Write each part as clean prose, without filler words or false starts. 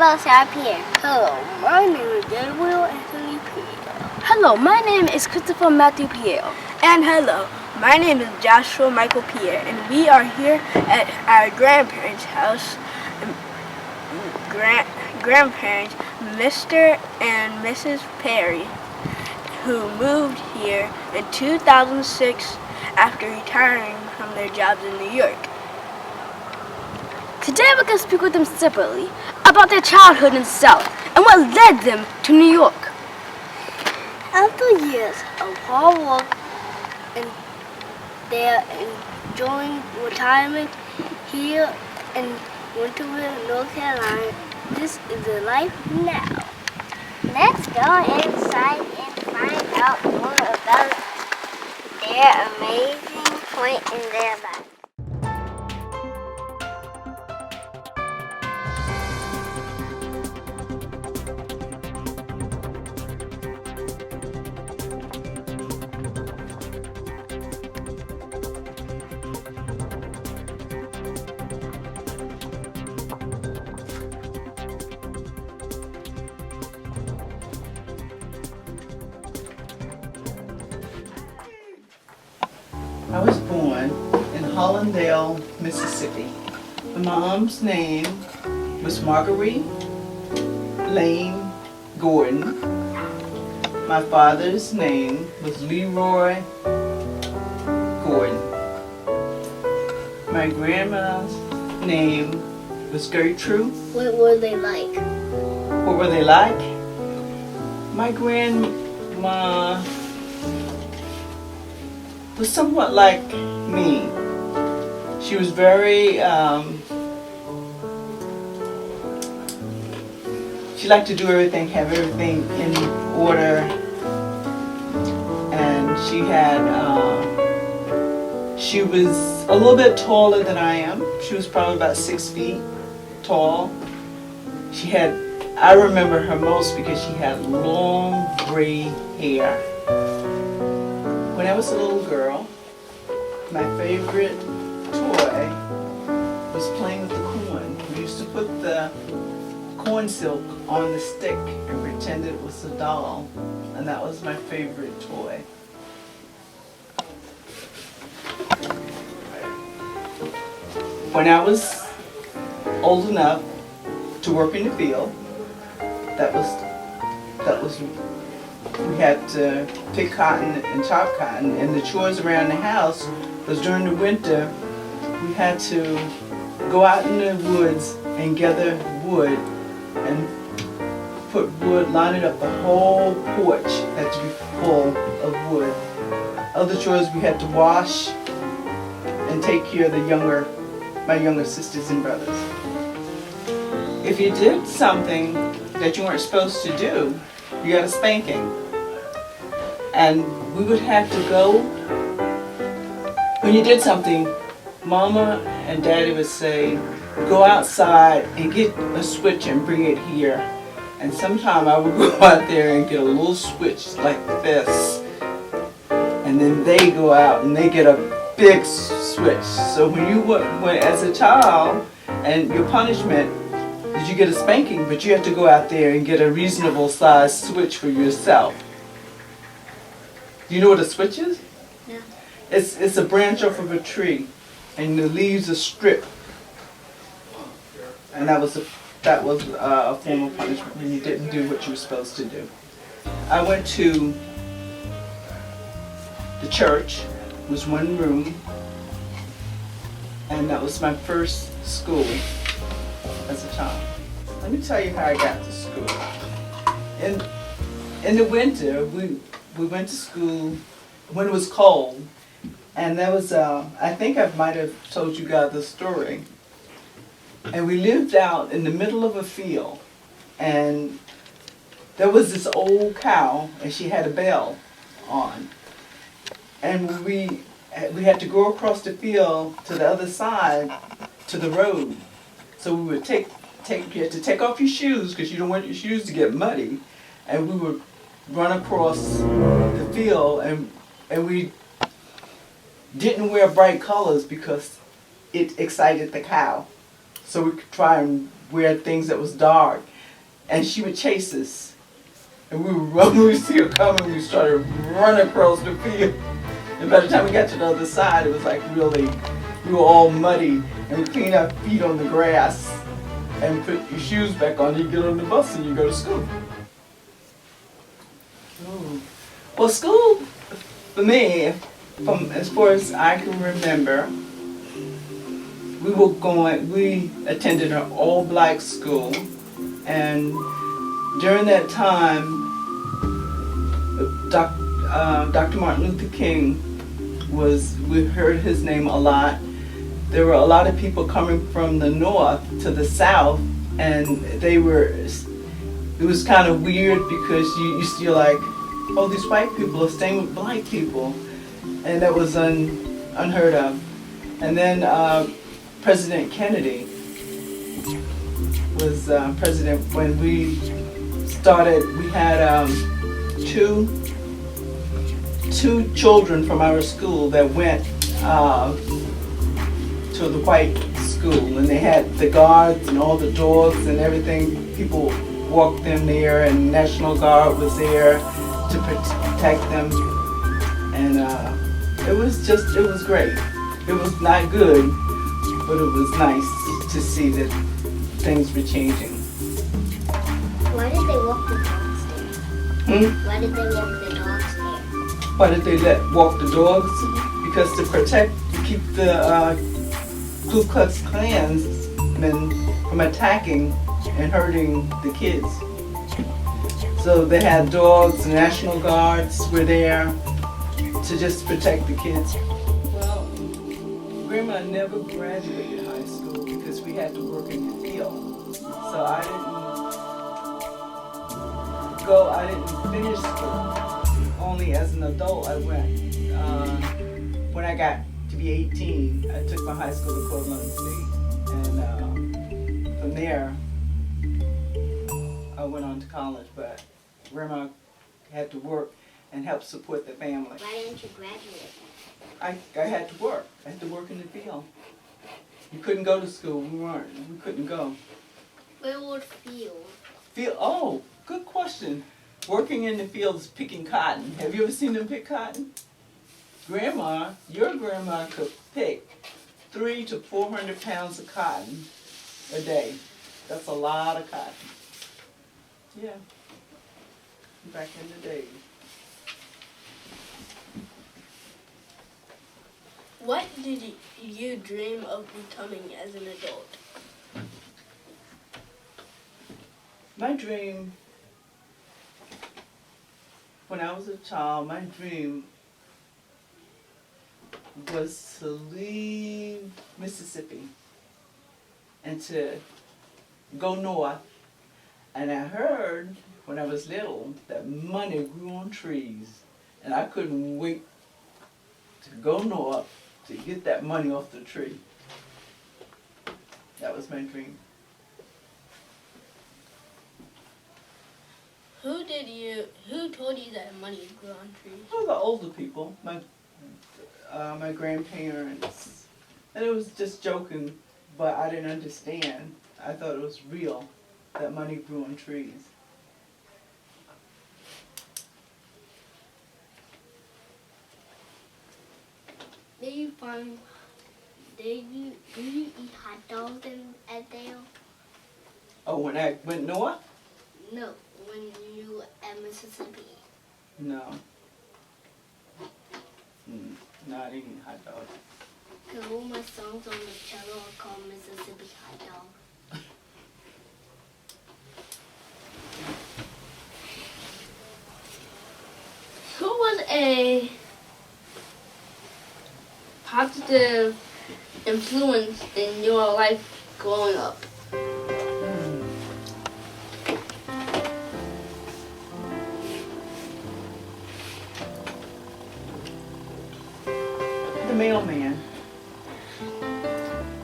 about Sarah Pierre? Hello, my name is Gabriel Anthony Pierre. Hello, my name is Christopher Matthew Pierre. And hello, my name is Joshua Michael Pierre, and we are here at our grandparents' house. Grandparents, Mr. and Mrs. Perry, who moved here in 2006 after retiring from their jobs in New York. Today we're going to speak with them separately about their childhood in the South and what led them to New York. After years of hard work and they're enjoying retirement here in Winterville, North Carolina, this is their life now. Let's go inside and find out more about their amazing point in their life. I was born in Hollandale, Mississippi. My mom's name was Marguerite Lane Gordon. My father's name was Leroy Gordon. My grandma's name was Gertrude. What were they like? What were they like? My grandma was somewhat like me. She was very, she liked to do everything, have everything in order. And she had, she was a little bit taller than I am. She was probably about 6 feet tall. She had, I remember her most because she had long gray hair. When I was a little girl, my favorite toy was playing with the corn. We used to put the corn silk on the stick and pretend it was a doll, and that was my favorite toy. When I was old enough to work in the field, that was we had to pick cotton and chop cotton, and the chores around the house was during the winter we had to go out in the woods and gather wood and put wood, line it up. The whole porch had to be full of wood. Other chores we had to wash and take care of my younger sisters and brothers. If you did something that you weren't supposed to do, you got a spanking. And we would have to go, when you did something, Mama and Daddy would say, go outside and get a switch and bring it here. And sometime I would go out there and get a little switch like this. And then they go out and they get a big switch. So when you went as a child, and your punishment is you get a spanking, but you have to go out there and get a reasonable size switch for yourself. Do you know what a switch is? Yeah. It's a branch off of a tree, and the leaves are stripped. And that was a form of punishment when you didn't do what you were supposed to do. I went to the church. It was one room, and that was my first school as a child. Let me tell you how I got to school. In the winter, we went to school when it was cold, and there was I think I might have told you guys the story. And we lived out in the middle of a field, and there was this old cow, and she had a bell on, and we had to go across the field to the other side to the road. So we would you had to take off your shoes because you don't want your shoes to get muddy, and we would run across the field, and we didn't wear bright colors because it excited the cow. So we could try and wear things that was dark. and she would chase us. And we would run, we would see her coming, we started running across the field. And by the time we got to the other side, it was like really, we were all muddy, and we cleaned our feet on the grass and put your shoes back on. You get on the bus and you go to school. Ooh. Well, school, for me, from as far as I can remember, we attended an all-black school, and during that time, Dr. Martin Luther King we heard his name a lot. There were a lot of people coming from the north to the south, and it was kind of weird because you're like, oh, these white people are staying with black people, and that was unheard of. And then President Kennedy was president when we started. We had two children from our school that went to the white school, and they had the guards and all the dogs and everything. People walked them there, and National Guard was there to protect them, and it was great. It was not good, but it was nice to see that things were changing. Why did they walk the dogs there? Why did they walk the dogs there? Why did they walk the dogs? Because to keep the Ku Klux Klansmen from attacking and hurting the kids. So they had dogs, the National Guards were there to just protect the kids. Well, Grandma never graduated high school because we had to work in the field. So I didn't finish school. Only as an adult I went. When I got to be 18, I took my high school equivalency, and from there I went on to college, but Grandma had to work and help support the family. Why didn't you graduate? I had to work. I had to work in the field. You couldn't go to school. We couldn't go. Where was field? Field? Oh, good question. Working in the fields picking cotton. Have you ever seen them pick cotton? Your grandma could pick 300 to 400 pounds of cotton a day. That's a lot of cotton. Yeah. Back in the day. What did you dream of becoming as an adult? My dream, when I was a child, my dream was to leave Mississippi and to go north. And I heard when I was little that money grew on trees, and I couldn't wait to go north to get that money off the tree. That was my dream. Who told you that money grew on trees? Well, the older people, my grandparents, and it was just joking, but I didn't understand. I thought it was real, that money grew on trees. Do you eat hot dogs at Dale? Oh, when I went north? No, when you were at Mississippi. No. No, I didn't eat hot dogs. Because all my songs on the cello are called Mississippi hot dog. Who was a positive influence in your life growing up? The mailman.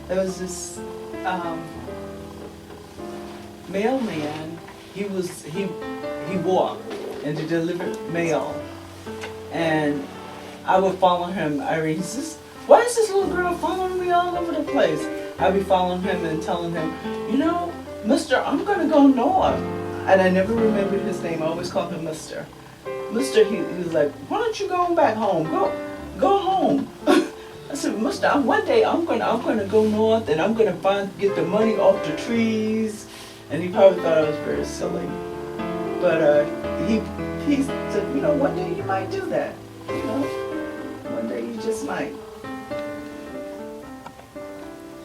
There was this mailman. He walked and he delivered mail, and I would follow him. He says, "Why is this little girl following me all over the place?" I'd be following him and telling him, "You know, Mister, I'm gonna go north. and I never remembered his name. I always called him Mister. Mister, he was like, why don't you go back home? Go home. I said, Mister, one day I'm gonna go north and I'm gonna get the money off the trees. And he probably thought I was very silly. But he said, you know, one day you might do that. You know, one day you just might.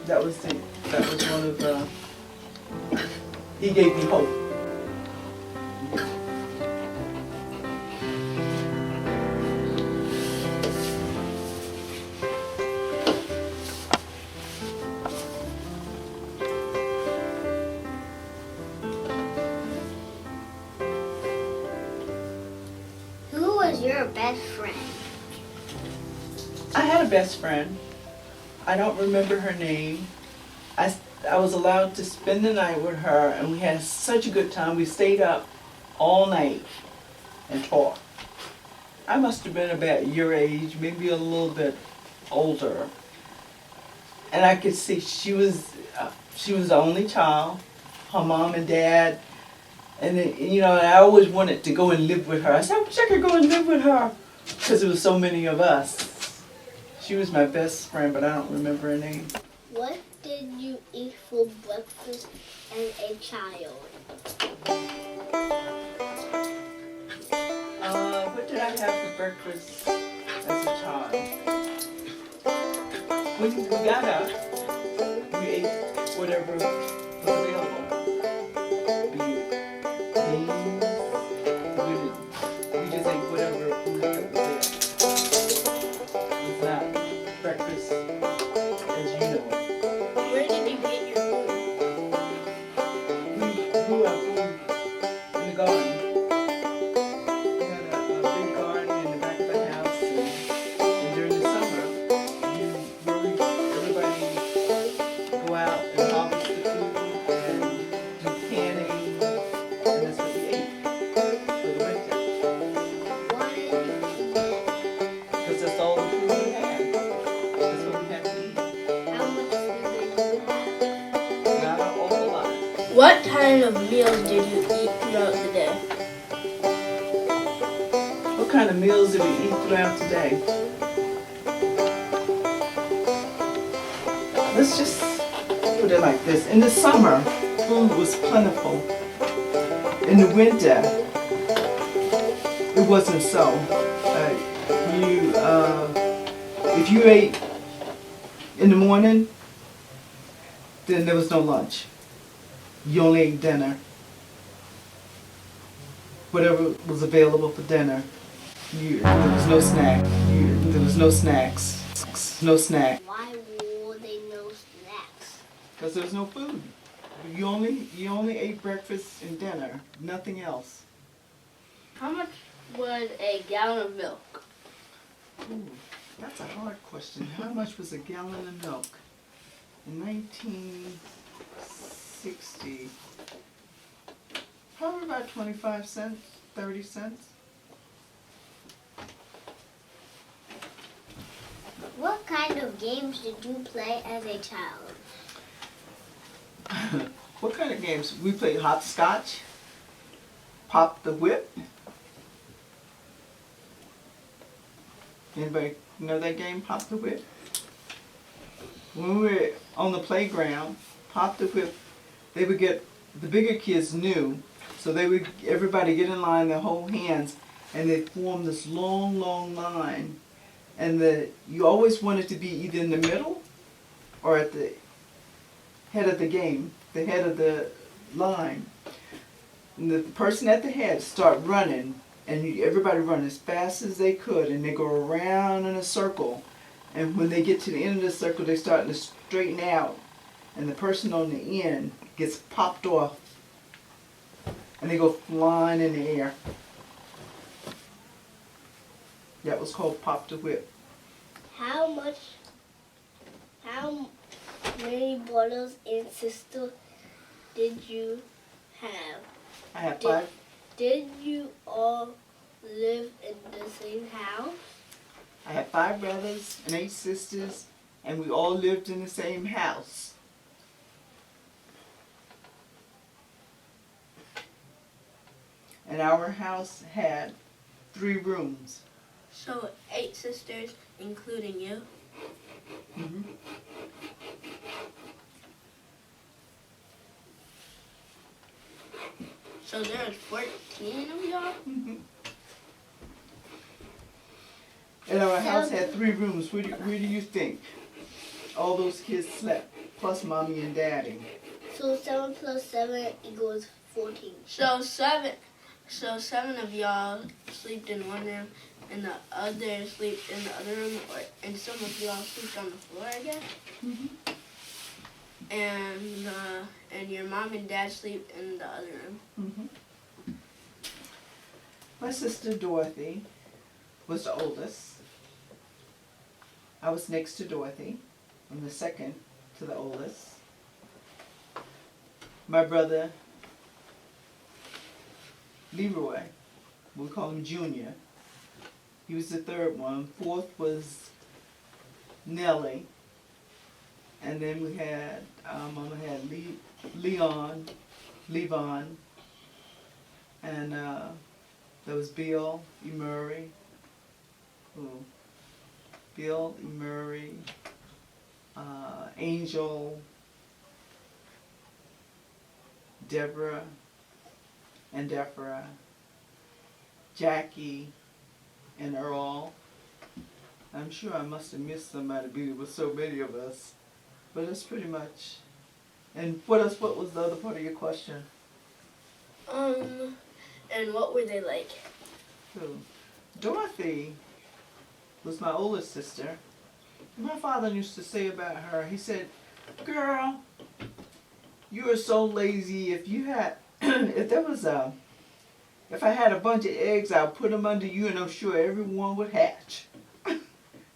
That was one of he gave me hope. Who was your best friend? I had a best friend. I don't remember her name. I was allowed to spend the night with her, and we had such a good time. We stayed up all night and talked. I must have been about your age, maybe a little bit older. And I could see she was the only child. Her mom and dad, and you know, I always wanted to go and live with her. I said, I wish I could go and live with her, because there was so many of us. She was my best friend, but I don't remember her name. What did you eat for breakfast as a child? What did I have for breakfast as a child? When we got up, we ate whatever was available. Be it beans, we just ate whatever food that was there. It's not breakfast as you know it. Where did you get your food? We grew our food in the garden. We had a big garden in the back of the house, and during the summer, everybody go out and harvest the food and do canning, and that's what we ate for the winter. Why did you eat that? Because that's all the food we had. That's what we had to eat. How much food did you have? Not a whole lot. What kind of meals did you eat throughout the day? What kind of meals did we eat throughout the day? Let's just put it like this. In the summer, food was plentiful. In the winter, it wasn't so. If you ate in the morning, then there was no lunch. You only ate dinner. Whatever was available for dinner. There was no snack. There was no snacks. No snack. Why were there no snacks? Because there was no food. You only ate breakfast and dinner. Nothing else. How much was a gallon of milk? Ooh, that's a hard question. How much was a gallon of milk? In 1960, probably about 25 cents, 30 cents. What kind of games did you play as a child? What kind of games? We played hopscotch, pop the whip. Anybody know that game, pop the whip? When we were on the playground, pop the whip, they would get, the bigger kids knew, so they would, everybody get in line, their whole hands, and they'd form this long, long line. And you always wanted to be either in the middle or at the head of the game, the head of the line. And the person at the head start running, and everybody run as fast as they could, and they go around in a circle. And when they get to the end of the circle, they start to straighten out, and the person on the end gets popped off, and they go flying in the air. That was called pop the whip. How many brothers and sisters did you have? I have five. Did you all live in the same house? I have 5 brothers and 8 sisters, and we all lived in the same house. And our house had 3 rooms. So 8 sisters, including you. Mm-hmm. So there's 14 of y'all? Mm-hmm. And our house had 3 rooms. Where do you think all those kids slept, plus mommy and daddy? So 7 plus 7 equals 14. So 7 of y'all slept in one room and the other sleep in the other room, and some of y'all sleep on the floor, I guess. Mm-hmm. And your mom and dad sleep in the other room. Mm-hmm. My sister Dorothy was the oldest. I was next to Dorothy. I'm the second to the oldest. My brother Leroy, we call him Junior. He was the 3rd one. 4th was Nellie. And then we had, Mama had Levon, and there was Bill, Murray, Angel, Deborah, and Deborah, Jackie, and Earl. I'm sure I must have missed somebody because there were so many of us. But that's pretty much. And what else? What was the other part of your question? And what were they like? So, Dorothy was my oldest sister. My father used to say about her, he said, "Girl, you are so lazy. If you had, if I had a bunch of eggs, I'll put them under you, and I'm sure everyone would hatch."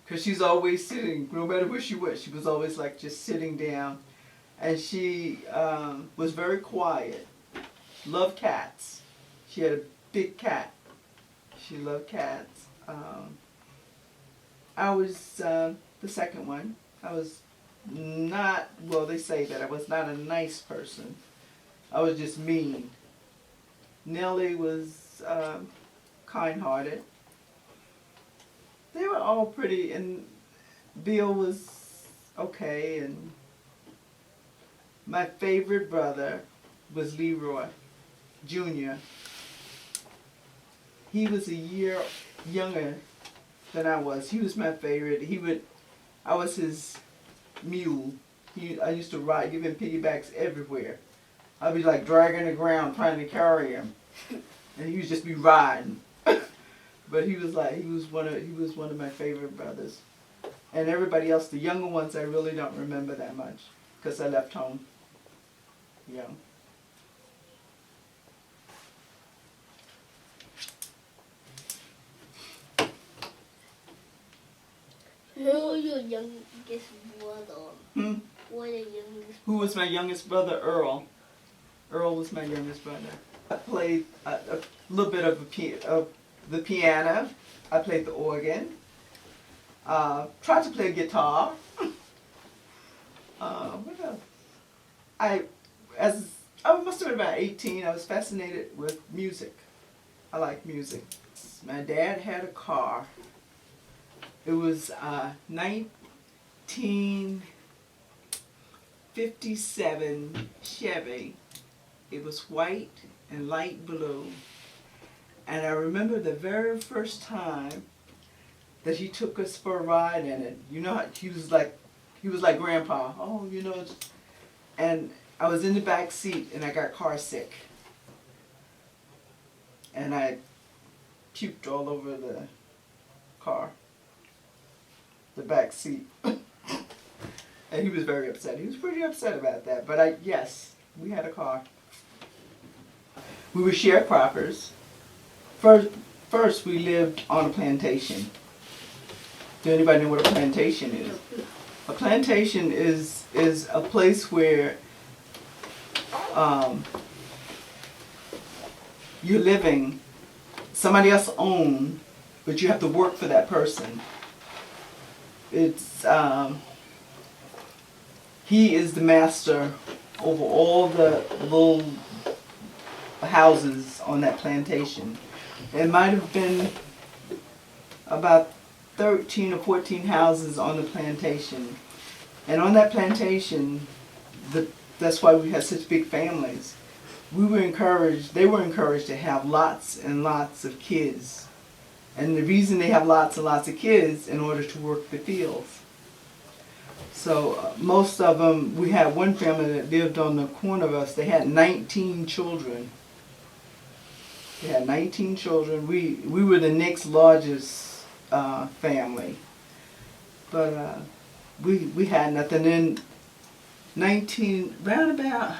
Because she's always sitting, no matter where she went, she was always like just sitting down. And she was very quiet, loved cats. She had a big cat. She loved cats. I was the second one. I was not, well, they say that I was not a nice person. I was just mean. Nellie was kind-hearted. They were all pretty, and Bill was okay, and my favorite brother was Leroy Jr. He was a year younger than I was. He was my favorite. I was his mule. I used to ride, give him piggybacks everywhere. I'd be like dragging the ground trying to carry him, and he would just be riding. But he was one of my favorite brothers. And everybody else, the younger ones, I really don't remember that much because I left home young. Who was your youngest brother? Who was my youngest brother? Earl. Earl was my youngest brother. I played a little bit of the piano. I played the organ. Tried to play guitar. What else? I must have been about 18. I was fascinated with music. I like music. My dad had a car. It was 1957 Chevy. It was white and light blue. And I remember the very first time that he took us for a ride in it. You know, he was like Grandpa. Oh, you know. And I was in the back seat and I got car sick. And I puked all over the car, the back seat. And he was very upset. He was pretty upset about that. But yes, we had a car. We were sharecroppers. First, we lived on a plantation. Does anybody know what a plantation is? A plantation is a place where you're living, somebody else owns, but you have to work for that person. It's he is the master over all the little houses on that plantation. It might have been about 13 or 14 houses on the plantation. And on that plantation, that's why we had such big families. They were encouraged to have lots and lots of kids. And the reason they have lots and lots of kids in order to work the fields. So most of them, we had one family that lived on the corner of us. They had 19 children. They had 19 children. We were the next largest family. But we had nothing. In round about,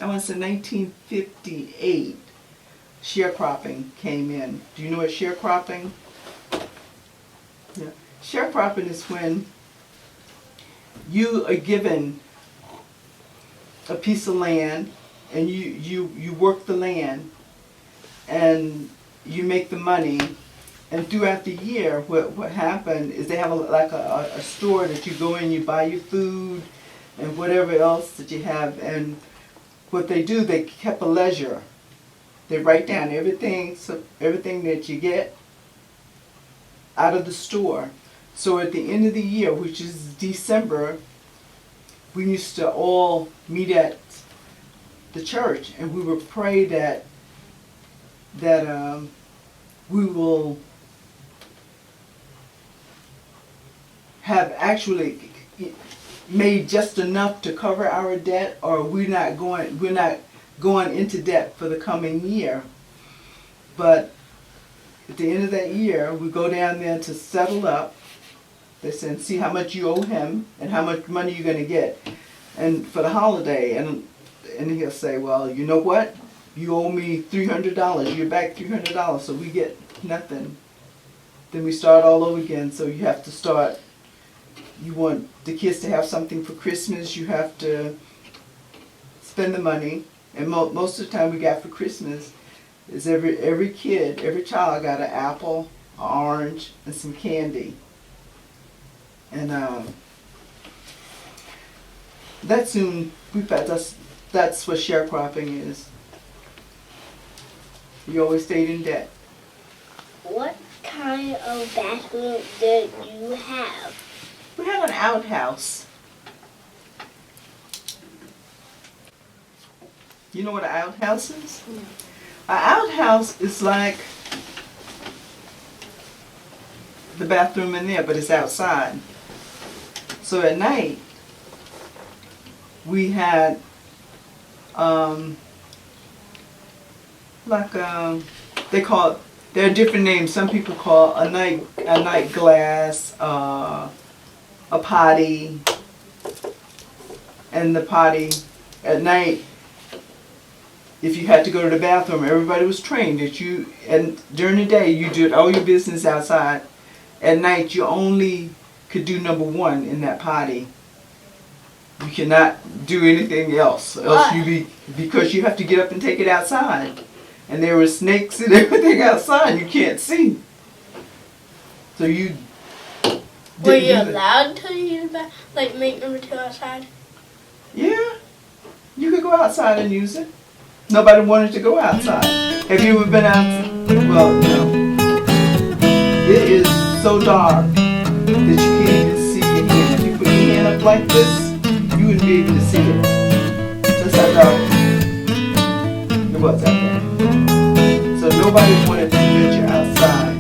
I want to say 1958, sharecropping came in. Do you know what sharecropping? Yeah. Sharecropping is when you are given a piece of land and you work the land and you make the money, and throughout the year what happened is they have a store that you go in, you buy your food and whatever else that you have, and what they do, they kept a ledger. They write down everything that you get out of the store. So at the end of the year, which is December, we used to all meet at the church, and we would pray that we will have actually made just enough to cover our debt, or we're not going into debt for the coming year. But at the end of that year, we go down there to settle up. They said, see how much you owe him and how much money you're going to get, and for the holiday. And he'll say, well, you know what? You owe me $300. You're back $300, so we get nothing. Then we start all over again. So you have to start. You want the kids to have something for Christmas. You have to spend the money. And most of the time we got for Christmas is every child got an apple, an orange, and some candy. And that's what sharecropping is. You always stayed in debt. What kind of bathroom did you have? We had an outhouse. You know what an outhouse is? No. An outhouse is like the bathroom in there, but it's outside. So at night, we had there are different names. Some people call a night glass, a potty, and the potty at night. If you had to go to the bathroom, everybody was trained that and during the day you did all your business outside. At night you only could do number one in that potty. You cannot do anything else because you have to get up and take it outside. And there were snakes and everything outside you can't see. So you were you allowed to use that, like make number 2 outside? Yeah, you could go outside and use it. Nobody wanted to go outside. Have you ever been outside? Well, no. It is so dark that you can't even see your hand. If you put your hand up like this, you wouldn't be able to see it. That's how dark it was out there. So nobody wanted to venture outside.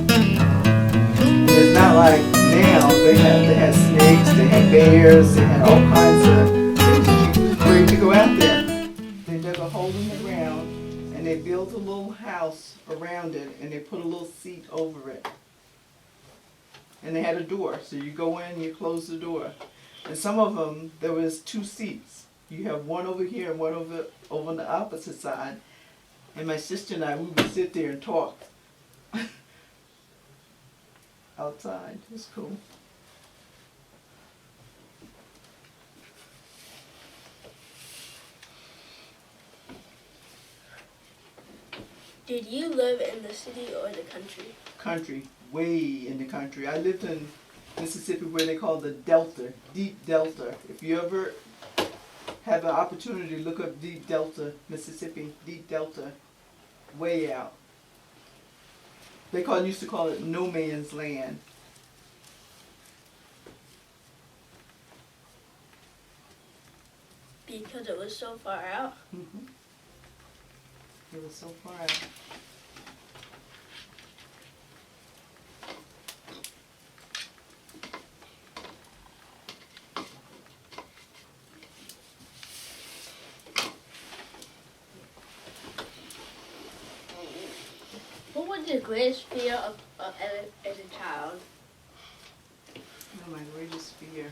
And it's not like now. They had snakes, they had bears, they had all kinds of things that you were afraid to go out there. They dug a hole in the ground and they built a little house around it and they put a little seat over it. And they had a door, so you go in, you close the door. And some of them, there was 2 seats. You have one over here and one over on the opposite side. And my sister and I, we would sit there and talk outside. It was cool. Did you live in the city or the country? Country, way in the country. I lived in Mississippi where they call the Delta, Deep Delta. If you ever have an opportunity to look up Deep Delta, Mississippi, Deep Delta, way out. Used to call it no man's land. Because it was so far out. Mm-hmm. It was so far out. What was your greatest fear as a child? Oh, my greatest fear.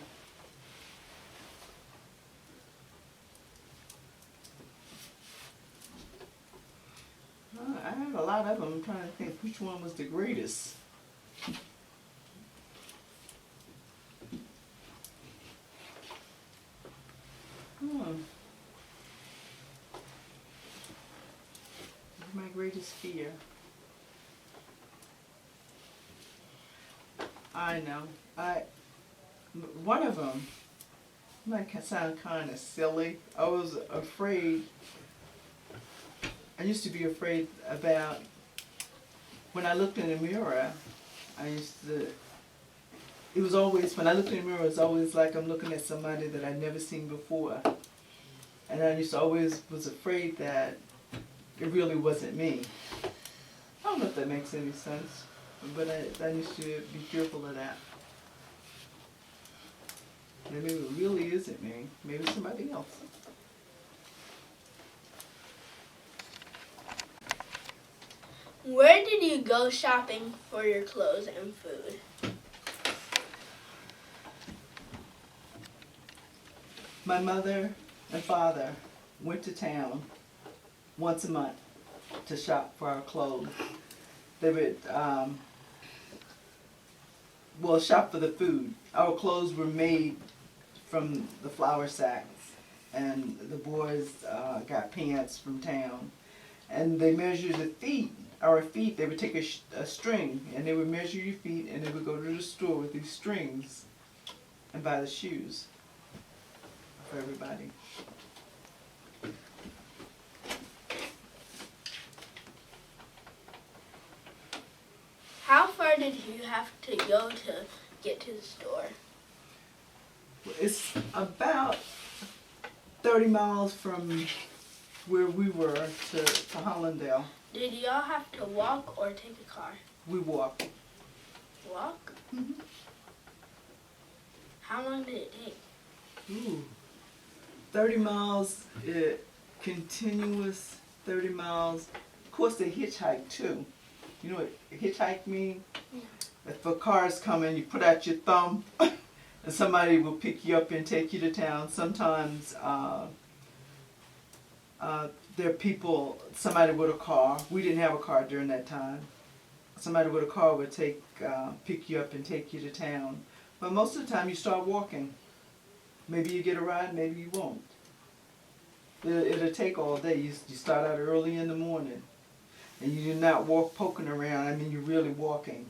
I have a lot of them. I'm trying to think which one was the greatest. My greatest fear. I know. One of them might sound kind of silly. I was afraid. I used to be afraid about when I looked in the mirror. It was always, when I looked in the mirror, it was always like I'm looking at somebody that I'd never seen before. And I was afraid that it really wasn't me. I don't know if that makes any sense, but I used to be fearful of that. Maybe it really isn't me. Maybe it's somebody else. Where did you go shopping for your clothes and food? My mother and father went to town once a month to shop for our clothes. They would, shop for the food. Our clothes were made from the flour sacks, and the boys got pants from town. And they measured our feet. They would take a string, and they would measure your feet, and they would go to the store with these strings and buy the shoes for everybody. How far did you have to go to get to the store? It's about 30 miles from where we were to Hollandale. Did y'all have to walk or take a car? We walked. Walk? Mm-hmm. How long did it take? 30 miles, continuous 30 miles. Of course, they hitchhike too. You know what hitchhike mean? Yeah. If a car's coming, you put out your thumb, and somebody will pick you up and take you to town. Sometimes there are people, somebody with a car. We didn't have a car during that time. Somebody with a car would pick you up and take you to town. But most of the time, you start walking. Maybe you get a ride, maybe you won't. It'll take all day. You start out early in the morning. And you do not walk poking around. I mean, you're really walking.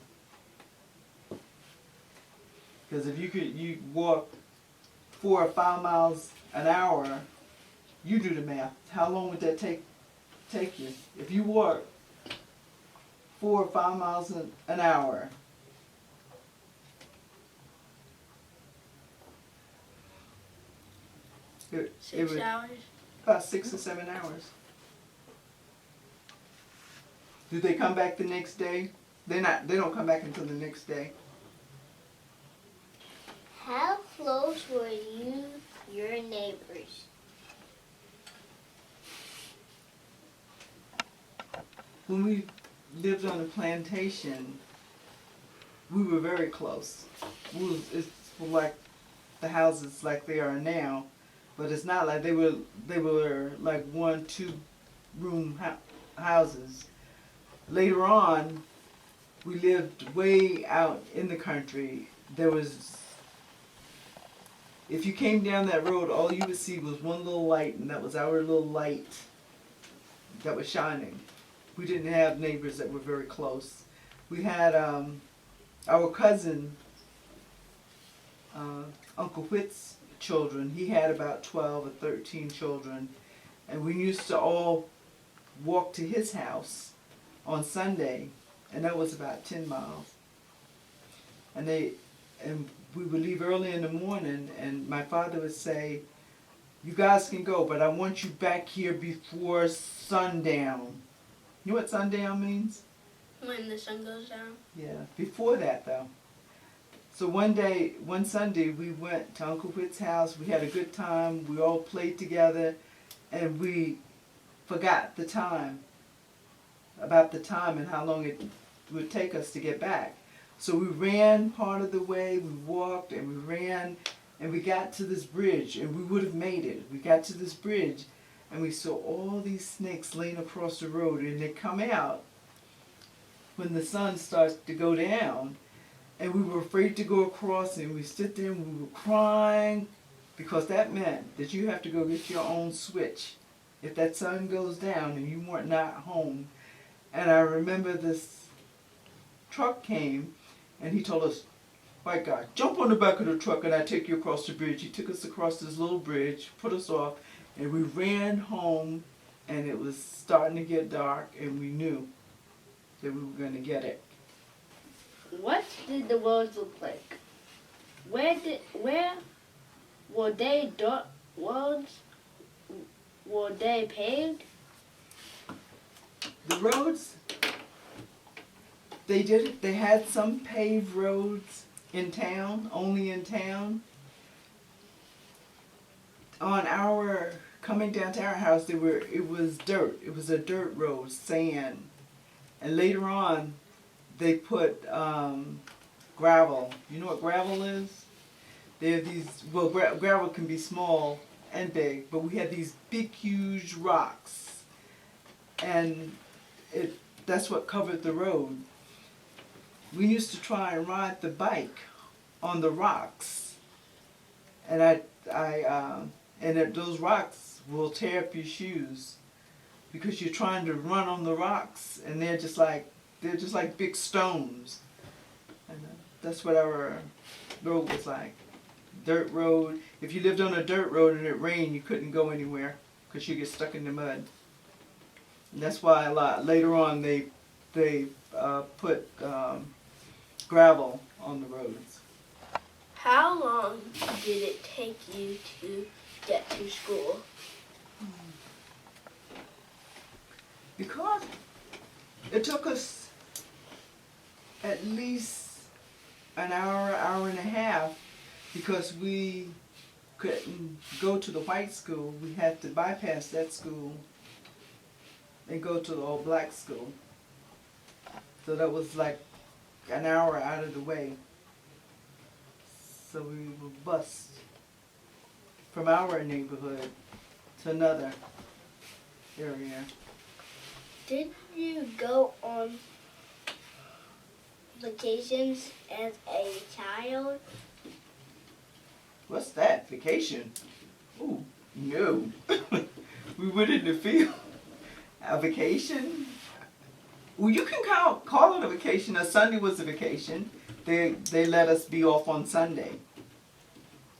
Because if you walk 4 or 5 miles an hour, you do the math. How long would that take you? If you walk 4 or 5 miles an hour, it 6 would hours? about 6 or 7 hours. Do they come back the next day? They don't come back until the next day. How close were your neighbors? When we lived on the plantation, we were very close. It's like the houses like they are now, but it's not like they were like 1-2 room houses. Later on, we lived way out in the country. If you came down that road, all you would see was one little light, and that was our little light that was shining. We didn't have neighbors that were very close. We had our cousin, Uncle Whit's children. He had about 12 or 13 children, and we used to all walk to his house on Sunday, and that was about 10 miles. And we would leave early in the morning, and my father would say, "You guys can go, but I want you back here before sundown." You know what sundown means? When the sun goes down. Yeah, before that though. So one Sunday, we went to Uncle Whit's house. We had a good time. We all played together, and we forgot about the time and how long it would take us to get back. So we ran part of the way. We walked and we ran, and we got to this bridge, and we would have made it. We got to this bridge, and we saw all these snakes laying across the road, and they come out when the sun starts to go down. And we were afraid to go across, and we stood there and we were crying, because that meant that you have to go get your own switch if that sun goes down and you weren't not home. And I remember this truck came, and he told us, "White guy, jump on the back of the truck and I take you across the bridge." He took us across this little bridge, put us off, and we ran home, and it was starting to get dark, and we knew that we were going to get it. What did the roads look like? Where were they dirt roads? Were they paved? The roads, they had some paved roads in town, only in town. On our, coming down to our house, it was dirt. It was a dirt road, sand. And later on, they put gravel. You know what gravel is? There are these, well, gravel can be small and big, but we had these big, huge rocks. And that's what covered the road. We used to try and ride the bike on the rocks. And those rocks will tear up your shoes because you're trying to run on the rocks, and they're just like big stones. And that's what our road was like. Dirt road. If you lived on a dirt road and it rained, you couldn't go anywhere because you get stuck in the mud. And that's why a lot later on they put gravel on the roads. How long did it take you to get to school? Because it took us at least an hour, hour and a half, because we couldn't go to the white school. We had to bypass that school and go to the all black school. So that was like an hour out of the way. So we would bus from our neighborhood to another area. Did you go on vacations as a child? What's that? Vacation? Ooh, no. We went in the field. A vacation? Well, you can call it a vacation. A Sunday was a vacation. They let us be off on Sunday.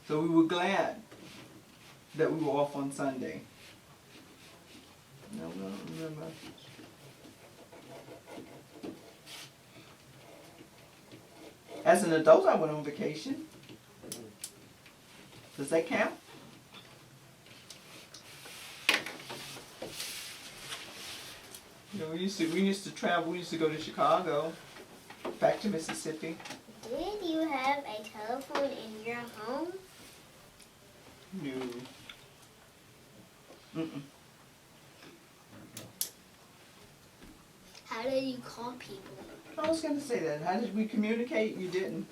So we were glad that we were off on Sunday. No, I don't remember. As an adult, I went on vacation. Does that count? You know, we used to travel. We used to go to Chicago, back to Mississippi. Did you have a telephone in your home? No. Mm-mm. How did you call people? I was going to say that. How did we communicate? You didn't.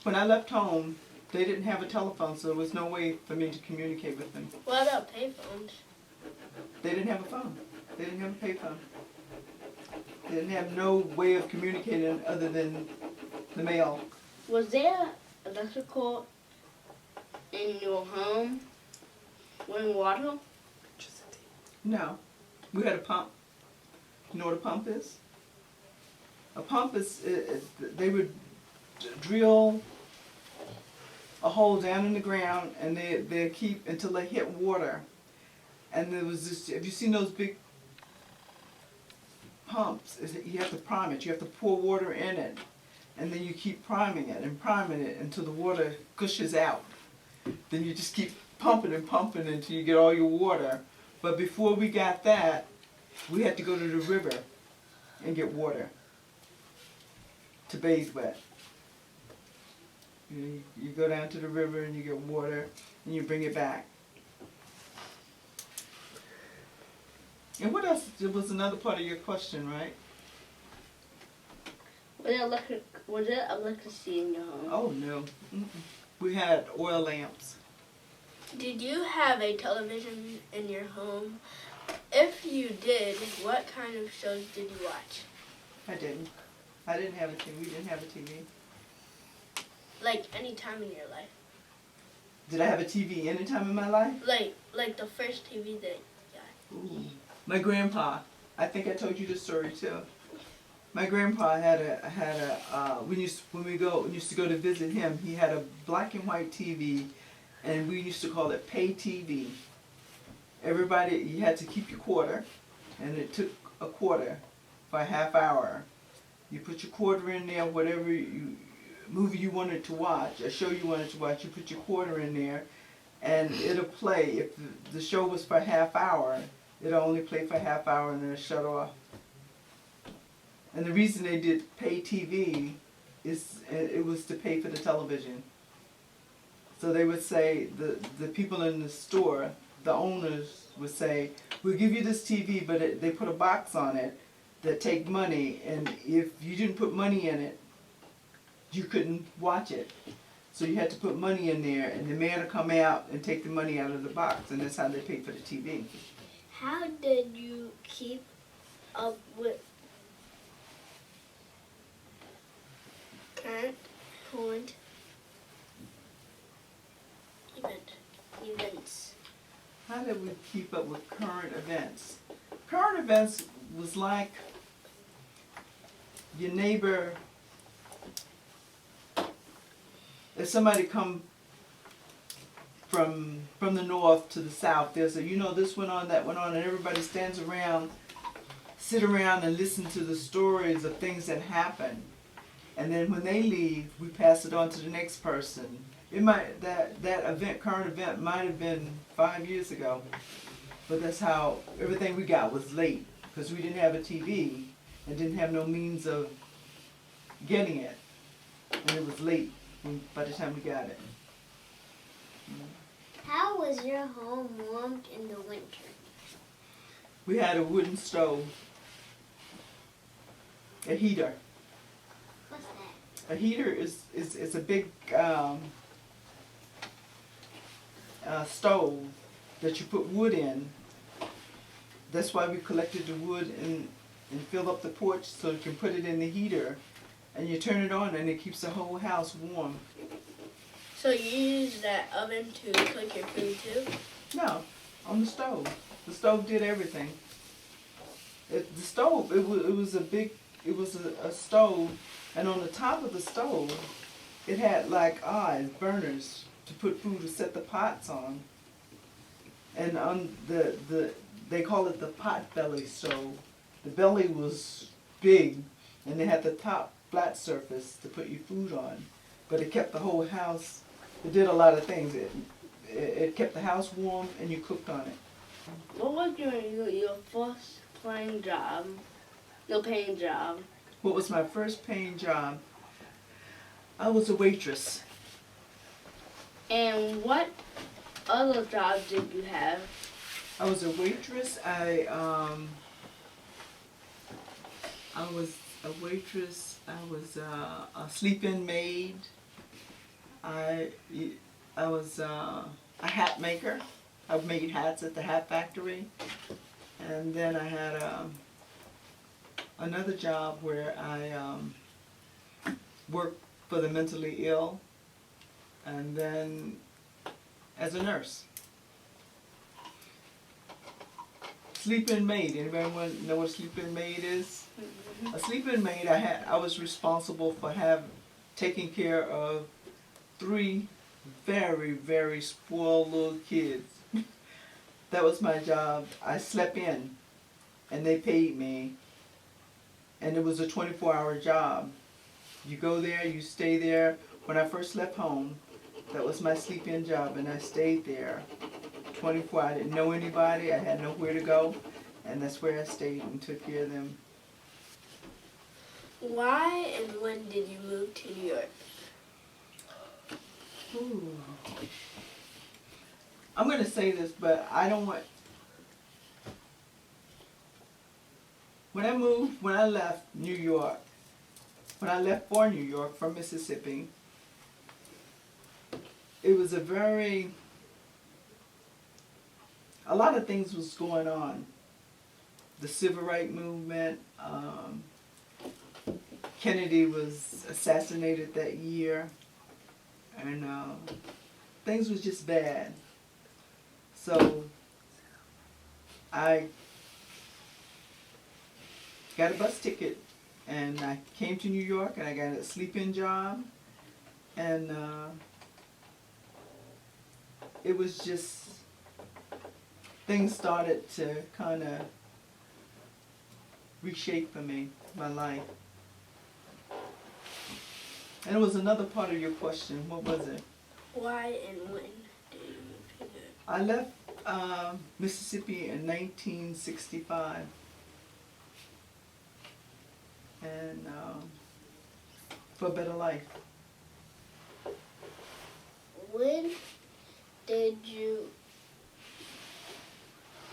When I left home, they didn't have a telephone, so there was no way for me to communicate with them. What about payphones? They didn't have a phone. They didn't have a payphone. They didn't have no way of communicating other than the mail. Was there electrical in your home? Running water? No. We had a pump. You know what a pump is? A pump is, they would drill a hole down in the ground, and they keep until they hit water. And there was this, have you seen those big pumps? You have to prime it. You have to pour water in it. And then you keep priming it until the water gushes out. Then you just keep pumping and pumping until you get all your water. But before we got that, we had to go to the river and get water to bathe with. You go down to the river and you get water and you bring it back. And what else? There was another part of your question, right? Was there electricity in your home? Oh no. Mm-mm. We had oil lamps. Did you have a television in your home? If you did, what kind of shows did you watch? I didn't. I didn't have a TV. We didn't have a TV. Like any time in your life? Did I have a TV any time in my life? Like the first TV that you got? Ooh. My grandpa. I think I told you this story too. My grandpa when we used to go to visit him, he had a black and white TV, and we used to call it pay TV. Everybody, you had to keep your quarter, and it took a quarter for a half hour. You put your quarter in there, whatever movie you wanted to watch, a show you wanted to watch, you put your quarter in there, and it'll play. If the show was for a half hour, it'll only play for a half hour and then it'll shut off. And the reason they did pay TV is it was to pay for the television. So they would say, the people in the store, the owners would say, we'll give you this TV, but they put a box on it that take money, and if you didn't put money in it, you couldn't watch it. So you had to put money in there, and the man would come out and take the money out of the box, and that's how they paid for the TV. How did you keep up with current events? How did we keep up with current events? Current events was like your neighbor. If somebody come from the north to the south, they'll say, this went on, that went on, and everybody stands around, sit around and listen to the stories of things that happen. And then when they leave, we pass it on to the next person. It might that current event might have been 5 years ago, but that's how everything we got was late, because we didn't have a TV and didn't have no means of getting it, and it was late by the time we got it. How was your home warmed in the winter? We had a wooden stove, a heater. What's that? A heater is a big stove that you put wood in. That's why we collected the wood and filled up the porch so you can put it in the heater, and you turn it on and it keeps the whole house warm. So you use that oven to cook your food too? No, on the stove. The stove did everything. It was a stove, and on the top of the stove, it had like burners to put food, to set the pots on. And on they call it the pot belly stove. The belly was big, and they had the top flat surface to put your food on. But it kept the whole house. It did a lot of things. It kept the house warm, and you cooked on it. What was your first paying job? What was my first paying job? I was a waitress. And what other jobs did you have? I was a waitress. I was a waitress. I was a sleep-in maid. I was a hat maker. I made hats at the hat factory. And then I had another job where I worked for the mentally ill, and then as a nurse. Sleep-in maid. Anybody know what a sleep-in maid is? Mm-hmm. A sleep-in maid. I was responsible for taking care of 3 very, very spoiled little kids. That was my job. I slept in, and they paid me, and it was a 24-hour job. You go there, you stay there. When I first left home, that was my sleep-in job, and I stayed there 24. I didn't know anybody. I had nowhere to go, and that's where I stayed and took care of them. Why and when did you move to New York? Ooh. I'm going to say this, but I don't want... When I left New York, when I left for New York from Mississippi, it was a lot of things was going on. The civil rights movement, Kennedy was assassinated that year, and things was just bad. So I got a bus ticket, and I came to New York, and I got a sleep-in job, and it was just, things started to kind of reshape for me, my life. And it was another part of your question. What was it? Why and when did you move to New York? I left Mississippi in 1965. And for a better life. When did you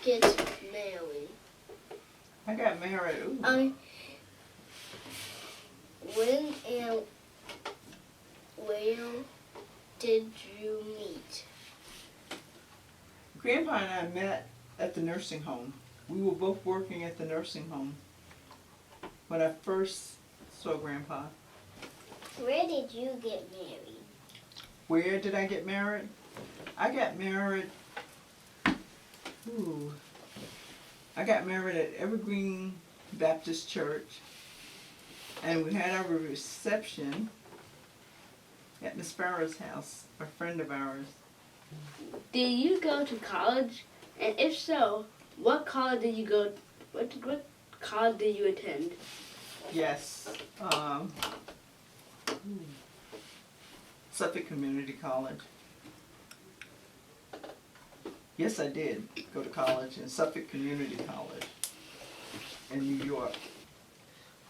get married? I got married. Ooh. When and where did you meet? Grandpa and I met at the nursing home. We were both working at the nursing home when I first saw Grandpa. Where did you get married? Where did I get married? I got married at Evergreen Baptist Church, and we had our reception at Miss Farrow's house, a friend of ours. Did you go to college? And if so, what college did you go? What college did you attend? Yes. Suffolk Community College. Yes, I did go to college in Suffolk Community College in New York.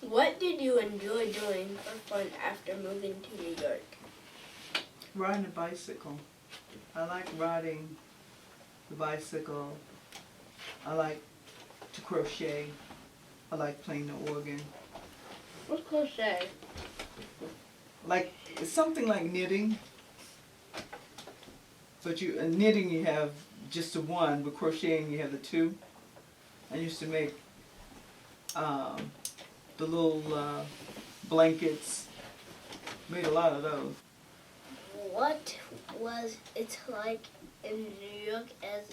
What did you enjoy doing for fun after moving to New York? Riding a bicycle. I like riding the bicycle. I like to crochet. I like playing the organ. What's crochet? Like, it's something like knitting. But in knitting you have just the one, but crocheting you have the two. I used to make the little blankets. Made a lot of those. What was it like in New York as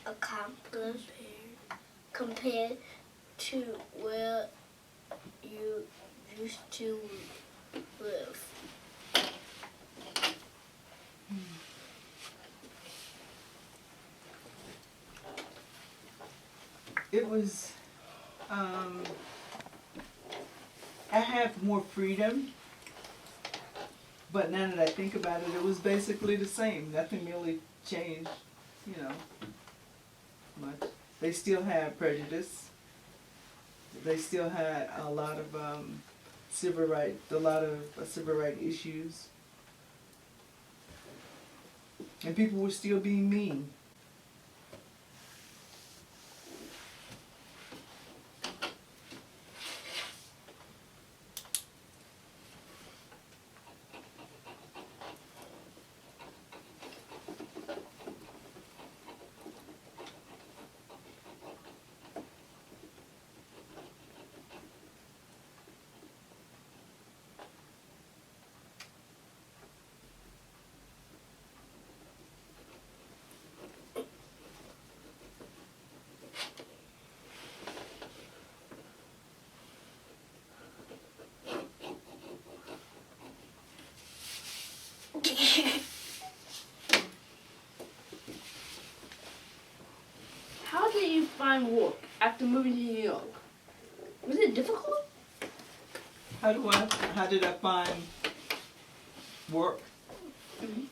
accomplished compared to where you used to live? It was, I have more freedom, but now that I think about it, it was basically the same. Nothing really changed, much. They still had prejudice. They still had a lot of civil rights issues. And people were still being mean. find work after moving to New York? Was it difficult? How did I find work? Mhm.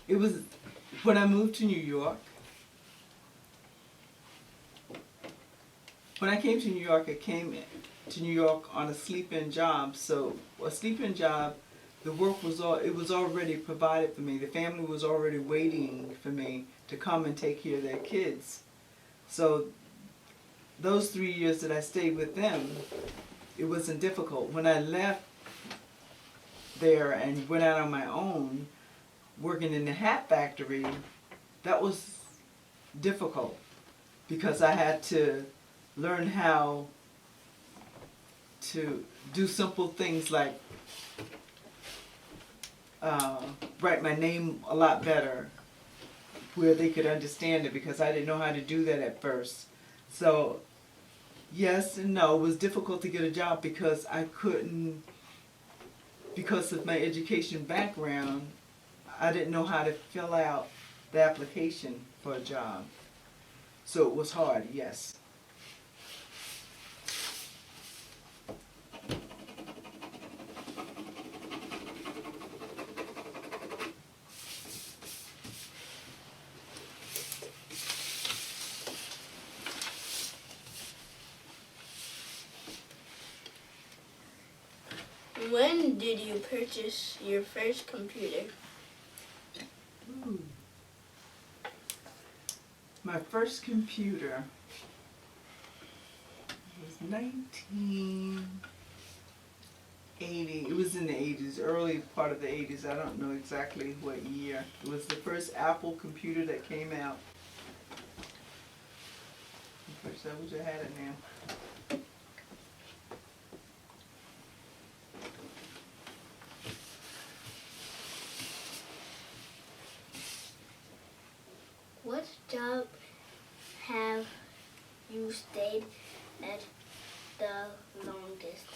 It was when I moved to New York. When I came to New York, I came to New York on a sleep-in job. So a sleep-in job, the work was already provided for me. The family was already waiting for me to come and take care of their kids. So those 3 years that I stayed with them, it wasn't difficult. When I left there and went out on my own, working in the hat factory, that was difficult because I had to learn how to do simple things like write my name a lot better where they could understand it, because I didn't know how to do that at first. So yes and no, it was difficult to get a job because I couldn't, because of my education background, I didn't know how to fill out the application for a job. So it was hard, yes. When did you purchase your first computer? My first computer was 1980. It was in the 80s, early part of the 80s. I don't know exactly what year. It was the first Apple computer that came out. I wish I had it now. What job have you stayed at the longest?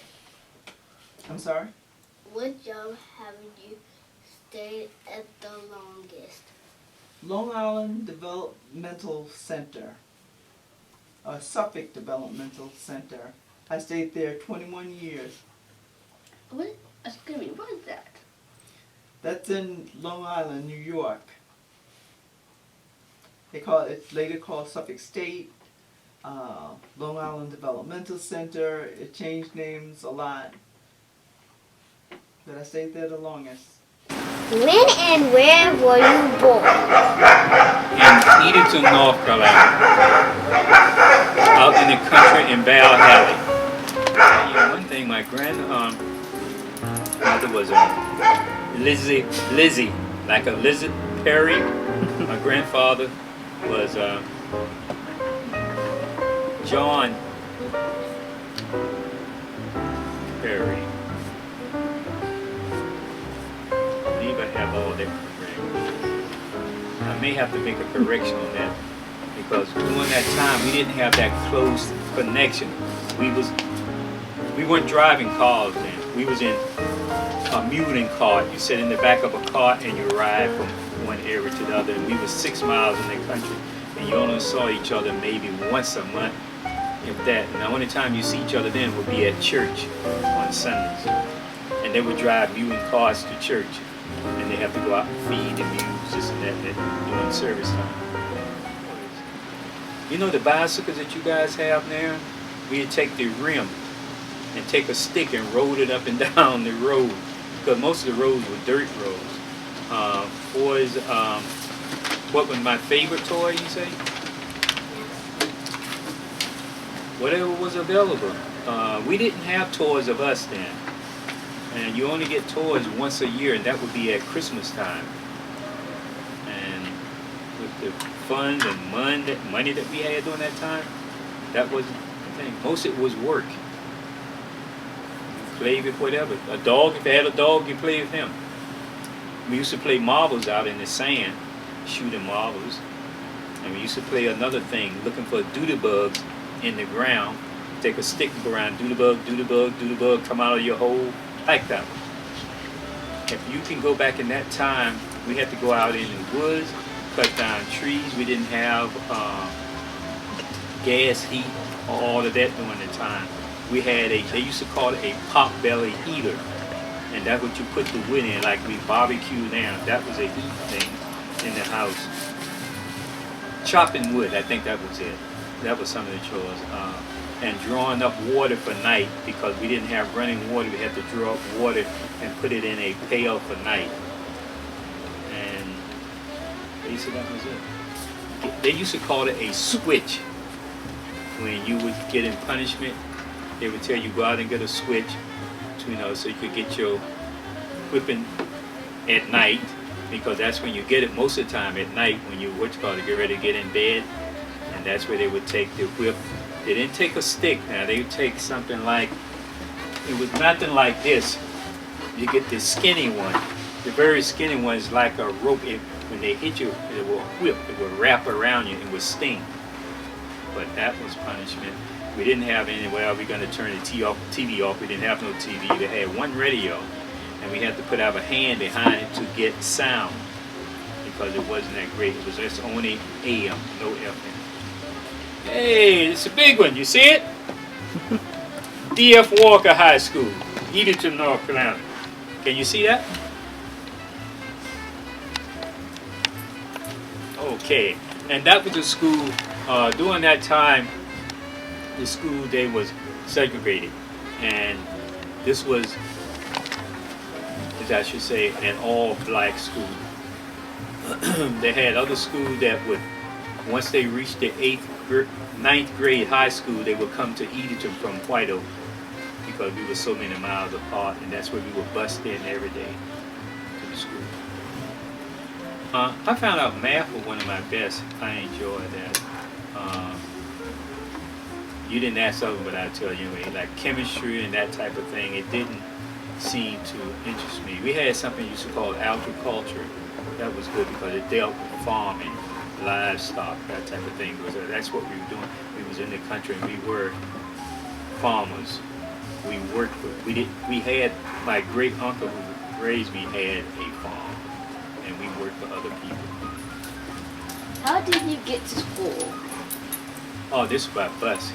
I'm sorry? What job have you stayed at the longest? Long Island Developmental Center, Suffolk Developmental Center. I stayed there 21 years. What? Excuse me, what is that? That's in Long Island, New York. It's later called Suffolk State, Long Island Developmental Center. It changed names a lot, but I stayed there the longest. When and where were you born? In Edenton, North Carolina, out in the country in Bell Alley. One thing, my grandmother was Lizzie, like a lizard, Perry. My grandfather was John Perry. I believe I have all that correct. I may have to make a correction on that, because during that time we didn't have that close connection. We weren't driving cars then. We was in a muling cart. You sit in the back of a cart and you ride from one area to the other. And we were 6 miles in the country, and you only saw each other maybe once a month, if that. And the only time you see each other then would be at church on Sundays. And they would drive muling carts to church, and they have to go out and feed the mules, this and that during service time. You know the bicycles that you guys have now? We'd take the rim and take a stick and roll it up and down the road, because most of the roads were dirt roads. What was my favorite toy, you say? Whatever was available. We didn't have toys of us then. And you only get toys once a year, and that would be at Christmas time. And with the funds and money that we had during that time, that wasn't the thing. Most of it was work. You play with whatever. A dog, if you had a dog, you play with him. We used to play marbles out in the sand, shooting marbles. And we used to play another thing, looking for doodlebugs in the ground. Take a stick and go around, doodlebug, come out of your hole, like that one. If you can go back in that time, we had to go out in the woods, cut down trees. We didn't have gas heat or all of that during the time. We had they used to call it a pot belly heater. And that's what you put the wood in, like we barbecue now. That was a heat thing in the house. Chopping wood, I think that was it. That was some of the chores. And drawing up water for night, because we didn't have running water. We had to draw up water and put it in a pail for night. And basically that was it. They used to call it a switch. When you would get in punishment, they would tell you go out and get a switch, so you could get your whipping at night, because that's when you get it most of the time at night when you get ready to get in bed, and that's where they would take the whip. They didn't take a stick now, they would take something like, it was nothing like this. You get the skinny one. The very skinny one is like a rope. When they hit you, it will whip, it will wrap around you, it would sting. But that was punishment. We didn't have any, well, we're going to turn the TV off. We didn't have no TV. We had one radio, and we had to put our hand behind it to get sound, because it wasn't that great. It was just only AM, no FM. Hey, it's a big one. You see it? D.F. Walker High School, Edenton, North Carolina. Can you see that? Okay, and that was the school. During that time, the school day was segregated, and this was, as I should say, an all-black school. They had other schools that would, once they reached the 9th grade high school, they would come to Edenton from White Oak, because we were so many miles apart, and that's where we would bus in every day to the school. I found out math was one of my best. I enjoyed that. You didn't ask something, but I'll tell you anyway. Like chemistry and that type of thing, it didn't seem to interest me. We had something used to call agriculture. That was good because it dealt with farming, livestock, that type of thing. Because that's what we were doing. We was in the country and we were farmers. We worked with. We had my great uncle who raised me had a farm, and we worked for other people. How did you get to school? Oh, this is by bus.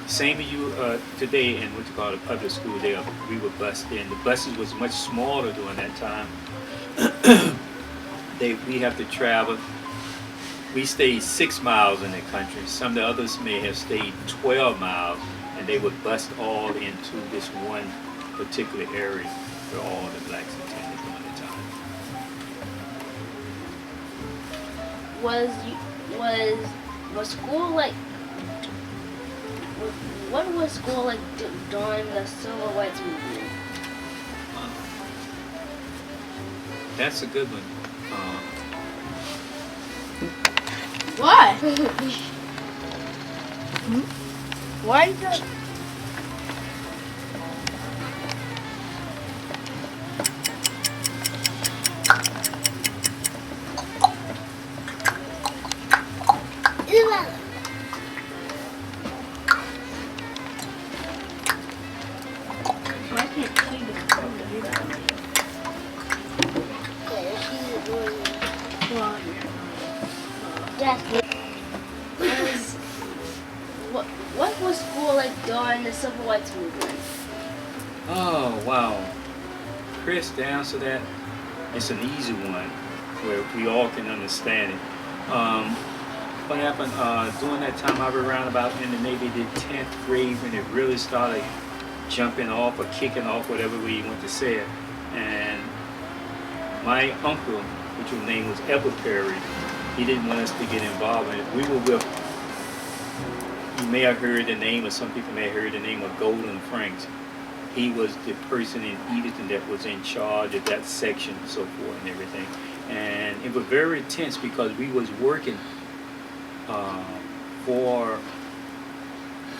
Same as you today in what you call a public school. We were bused in. The buses was much smaller during that time. We have to travel. We stayed 6 miles in the country. Some of the others may have stayed 12 miles, and they would bust all into this one particular area where all the blacks attended during the time. Was school like? What was school like during the Civil Rights Movement? That's a good one. Why? Why is that? What was school like during the Civil Rights Movement? Oh, wow. Chris, to answer that, it's an easy one where we all can understand it. What happened during that time, I was around about in the maybe the 10th grade when it really started jumping off or kicking off, whatever way you want to say it. And my uncle, which his name was Edward Perry, he didn't want us to get involved in it. We were with, you may have heard the name, or some people may have heard the name of Golden Franks. He was the person in Edenton that was in charge of that section and so forth and everything. And it was very tense because we was working for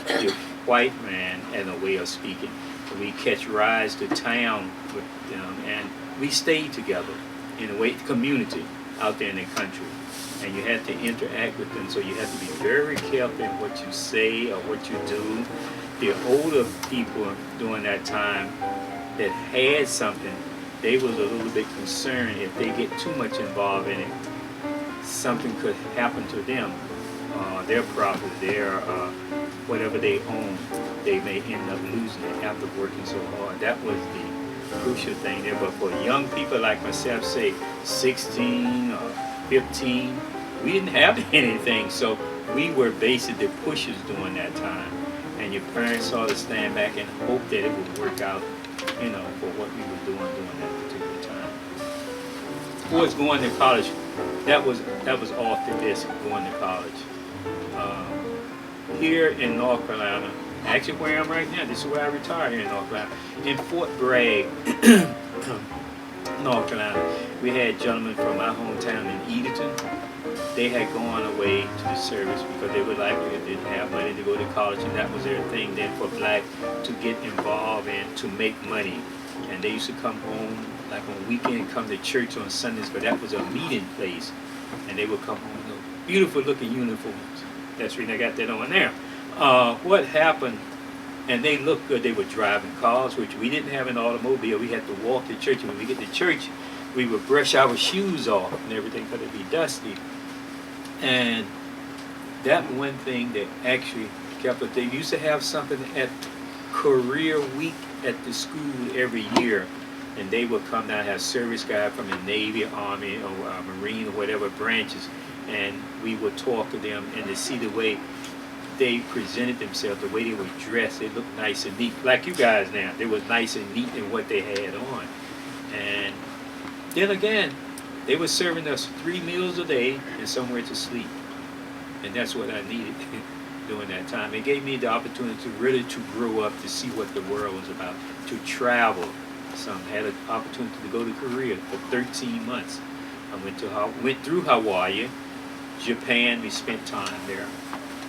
the white man, in a way of speaking. We catch rides to town with them, and we stayed together in a way, community out there in the country. And you had to interact with them, so you had to be very careful in what you say or what you do. The older people during that time that had something, they was a little bit concerned if they get too much involved in it. something could happen to them, their property, their whatever they own, they may end up losing it after working so hard. That was the crucial thing there. But for young people like myself, say 16 or 15, we didn't have anything, so we were basically pushers during that time. And your parents sort of stand back and hope that it would work out, you know, for what we were doing during that particular time. Boys going to college, that was off the list, going to college. Here in North Carolina, actually where I am right now, this is where I retired here in North Carolina. In Fort Bragg, North Carolina, we had gentlemen from my hometown in Edenton. They had gone away to the service because they were likely they didn't have money to go to college, and that was their thing then for black to get involved and to make money. And they used to come home like on weekend, come to church on Sundays, but that was a meeting place. And they would come home with beautiful looking uniforms. That's the reason I got that on there. What happened, and they looked good, they were driving cars, which we didn't have an automobile. We had to walk to church, and when we get to church, we would brush our shoes off and everything because it'd be dusty. And that one thing that actually kept it, they used to have something at Career Week at the school every year, and they would come down, have service guy from the Navy, Army, or Marine, or whatever branches, and we would talk to them and to see the way they presented themselves, the way they were dressed. They looked nice and neat, like you guys now. They were nice and neat in what they had on. And then again, they were serving us 3 meals a day and somewhere to sleep. And that's what I needed during that time. It gave me the opportunity to really to grow up, to see what the world was about, to travel. Some had an opportunity to go to Korea for 13 months. I went through Hawaii, Japan. We spent time there.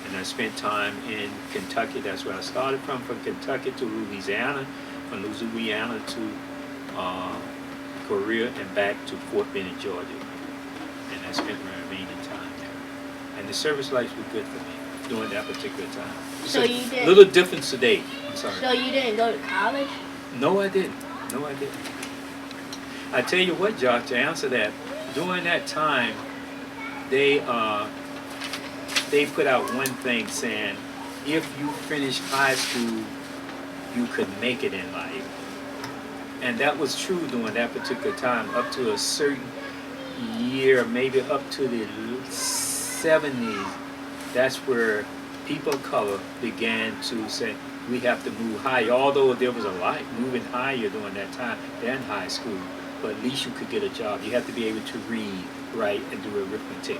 And I spent time in Kentucky. That's where I started from Kentucky to Louisiana, from Louisiana to Korea, and back to Fort Benning, Georgia. And I spent my remaining time there. And the service life was good for me during that particular time. So you did. Little difference today. I'm sorry. So you didn't go to college? No, I didn't. No, I didn't. I tell you what, Josh, to answer that, during that time, they put out one thing saying, if you finish high school, you could make it in life. And that was true during that particular time, up to a certain year, maybe up to the 70s. That's where people of color began to say, we have to move higher. Although there was a lot moving higher during that time than high school, but at least you could get a job. You have to be able to read, write, and do arithmetic.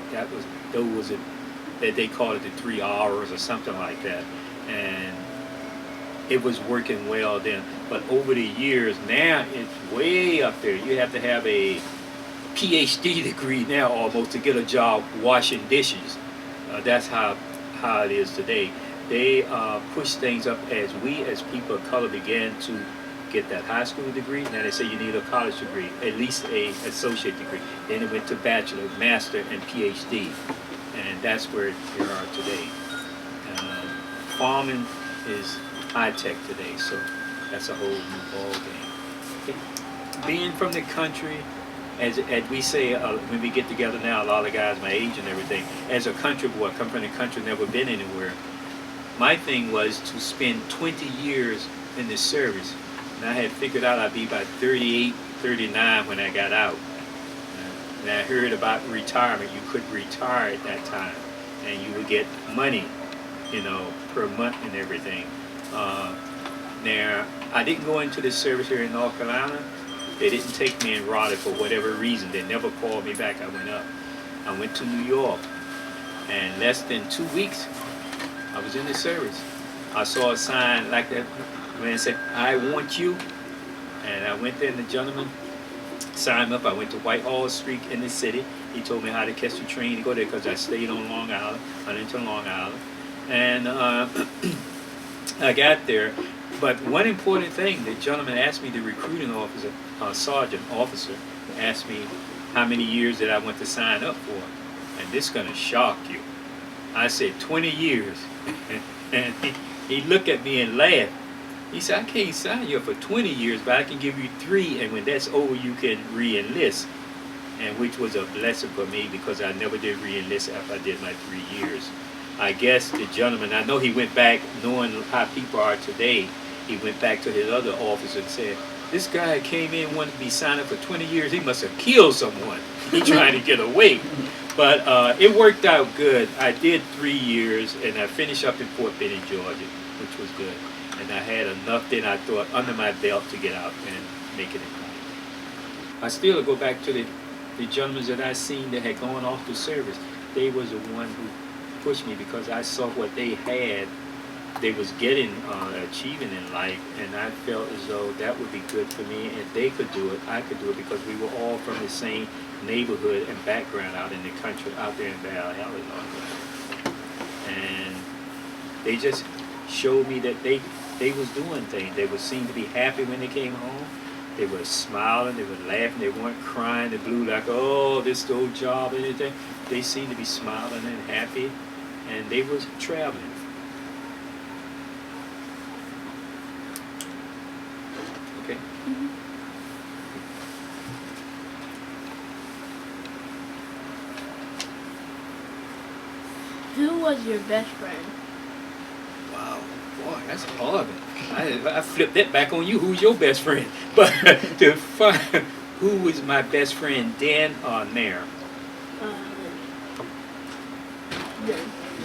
Those that they called it the 3 hours or something like that. And it was working well then. But over the years, now it's way up there. You have to have a PhD degree now almost to get a job washing dishes. That's how it is today. They push things up as we, as people of color, began to get that high school degree. Now they say you need a college degree, at least a associate degree. Then it went to bachelor, master, and PhD. And that's where we are today. Farming is high tech today, so that's a whole new ball game. Being from the country, as we say when we get together now, a lot of guys my age and everything, as a country boy, come from the country, never been anywhere. My thing was to spend 20 years in the service. And I had figured out I'd be about 38, 39 when I got out. And I heard about retirement. You could retire at that time, and you would get money, per month and everything. Now, I didn't go into the service here in North Carolina. They didn't take me in Raleigh for whatever reason. They never called me back. I went up. I went to New York, and less than 2 weeks, I was in the service. I saw a sign like that. The man said, "I want you." And I went there, and the gentleman signed up. I went to Whitehall Street in the city. He told me how to catch the train to go there because I stayed on Long Island, Huntington, Long Island. And I got there. But one important thing, the gentleman asked me, the recruiting officer, sergeant officer, asked me how many years that I went to sign up for. And this is going to shock you. I said 20 years. And he looked at me and laughed. He said, "I can't sign you up for 20 years, but I can give you 3, and when that's over, you can re-enlist." and which was a blessing for me because I never did re-enlist after I did my 3 years. I guess the gentleman, I know he went back knowing how people are today. He went back to his other office and said, this guy came in, wanted to be signed up for 20 years. He must have killed someone. He trying to get away. But it worked out good. I did 3 years, and I finished up in Fort Benning, Georgia, which was good. And I had enough then I thought under my belt to get out and make it in life. I still go back to the gentlemen that I seen that had gone off to service. They was the one who pushed me because I saw what they had, they was getting, achieving in life, and I felt as though that would be good for me. If they could do it, I could do it because we were all from the same neighborhood and background out in the country, out there in Valhalla. And they just showed me that they was doing things. They would seem to be happy when they came home. They were smiling, they were laughing, they weren't crying, they blew like, oh, this the old job and anything. They seemed to be smiling and happy, and they was traveling. Okay? Who was your best friend? Wow, boy, that's a hard one. I flipped that back on you. Who's your best friend? But to find who was my best friend, Dan or Nair?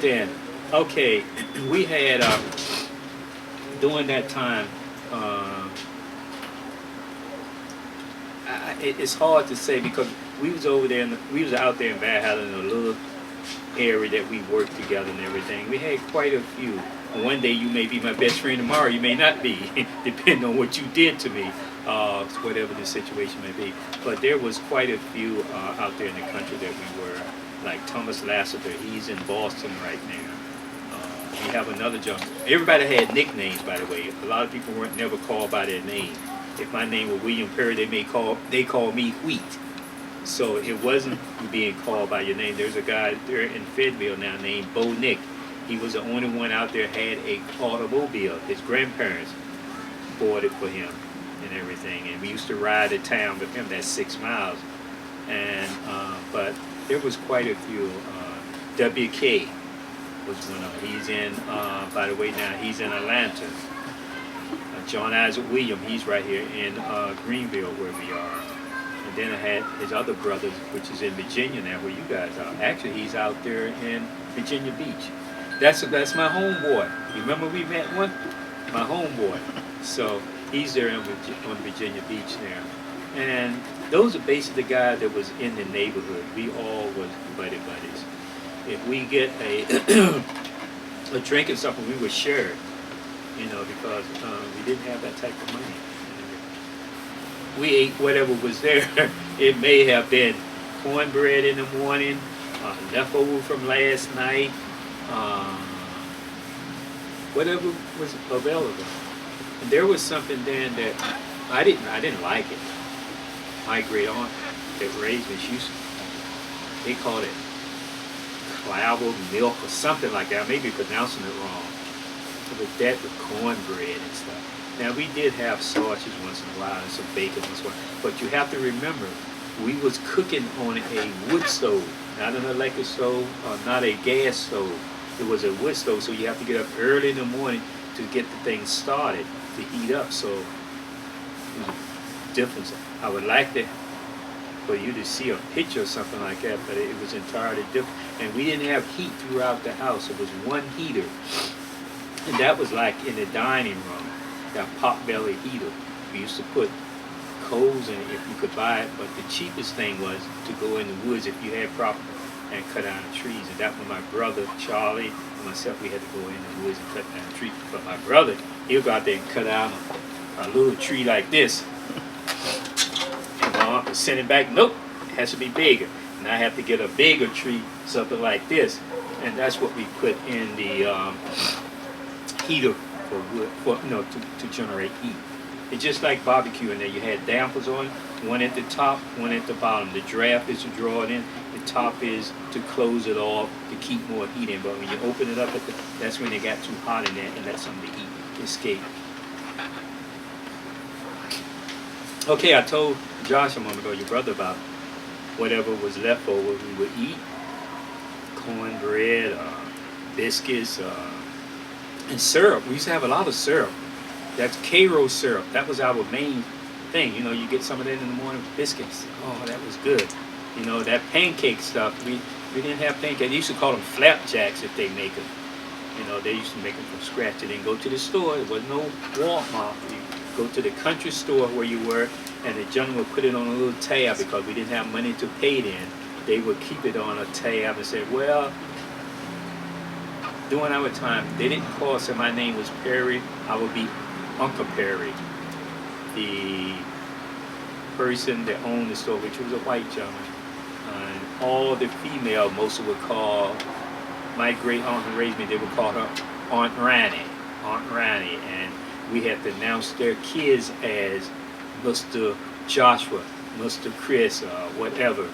Dan. Okay, we had during that time. It's hard to say because we was over there, we was out there in Valhalla in a little area that we worked together and everything. We had quite a few. One day you may be my best friend, tomorrow you may not be, depending on what you did to me, whatever the situation may be. But there was quite a few out there in the country that we were, like Thomas Lassiter, he's in Boston right now. We have another gentleman. Everybody had nicknames, by the way. A lot of people weren't never called by their name. If my name was William Perry, they call me Wheat. So it wasn't being called by your name. There's a guy there in Fayetteville now named Bo Nick. He was the only one out there had a automobile. His grandparents bought it for him and everything. And we used to ride to town with him. That's 6 miles. And but there was quite a few. W.K. was one of them. He's in, by the way, now he's in Atlanta. John Isaac William, he's right here in Greenville where we are. And then I had his other brother, which is in Virginia now, where you guys are. Actually, he's out there in Virginia Beach. That's my homeboy. You remember we met one? My homeboy. So he's there on Virginia Beach now. And those are basically the guys that was in the neighborhood. We all was buddies. If we get a drink or something, we would share it. You know, because we didn't have that type of money. We ate whatever was there. It may have been cornbread in the morning, leftover from last night, whatever was available. And there was something then that I didn't like it. My great aunt that raised me, they called it clabber milk or something like that. I may be pronouncing it wrong. With that, with cornbread and stuff. Now we did have sausages once in a while and some bacon once in a while, but you have to remember, we was cooking on a wood stove, not an electric stove, or not a gas stove. It was a wood stove, so you have to get up early in the morning to get the thing started to heat up. So difference. I would like for you to see a picture or something like that, but it was entirely different. And we didn't have heat throughout the house. It was one heater. And that was like in the dining room, that pot-belly heater. We used to put coals in it if you could buy it, but the cheapest thing was to go in the woods if you had property and cut down the trees. And that was my brother, Charlie, and myself, we had to go in the woods and cut down the trees. But my brother, he'll go out there and cut down a little tree like this. And my uncle sent it back, nope, it has to be bigger. And I have to get a bigger tree, something like this. And that's what we put in the heater for wood, to generate heat. It's just like barbecue in there. You had dampers on, one at the top, one at the bottom. The draft is to draw it in. The top is to close it off to keep more heat in. But when you open it up, that's when it got too hot in there and let some of the heat escape. Okay, I told Josh a moment ago, your brother, about whatever was left over, we would eat cornbread, biscuits, and syrup. We used to have a lot of syrup. That's Cairo syrup. That was our main thing. You know, you get some of that in the morning with biscuits. Oh, that was good. You know, that pancake stuff. We didn't have pancakes. They used to call them flapjacks if they make them. You know, they used to make them from scratch. They didn't go to the store. There was no Walmart. You go to the country store where you were, and the gentleman would put it on a little tab because we didn't have money to pay then. They would keep it on a tab and say, well, during our time, they didn't call us, and my name was Perry. I would be Uncle Perry. The person that owned the store, which was a white gentleman. And all the female, most of would call my great aunt who raised me, they would call her Aunt Ranny. Aunt Ranny. And we had to announce their kids as Mr. Joshua, Mr. Chris, whatever.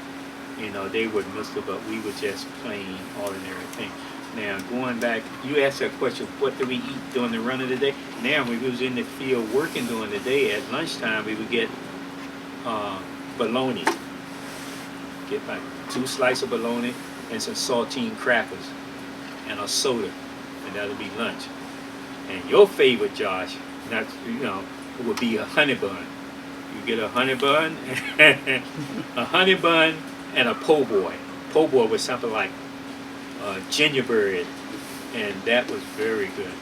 You know, they were Mr., but we were just plain ordinary thing. Now, going back, you asked that question, what do we eat during the run of the day? Now, when we was in the field working during the day, at lunchtime, we would get bologna. Get like 2 slices of bologna and some saltine crackers and a soda, and that'll be lunch. And your favorite, Josh, not, you know, would be a honey bun. You get a honey bun, a honey bun, and a po' boy. Po' boy was something like gingerbread, and that was very good.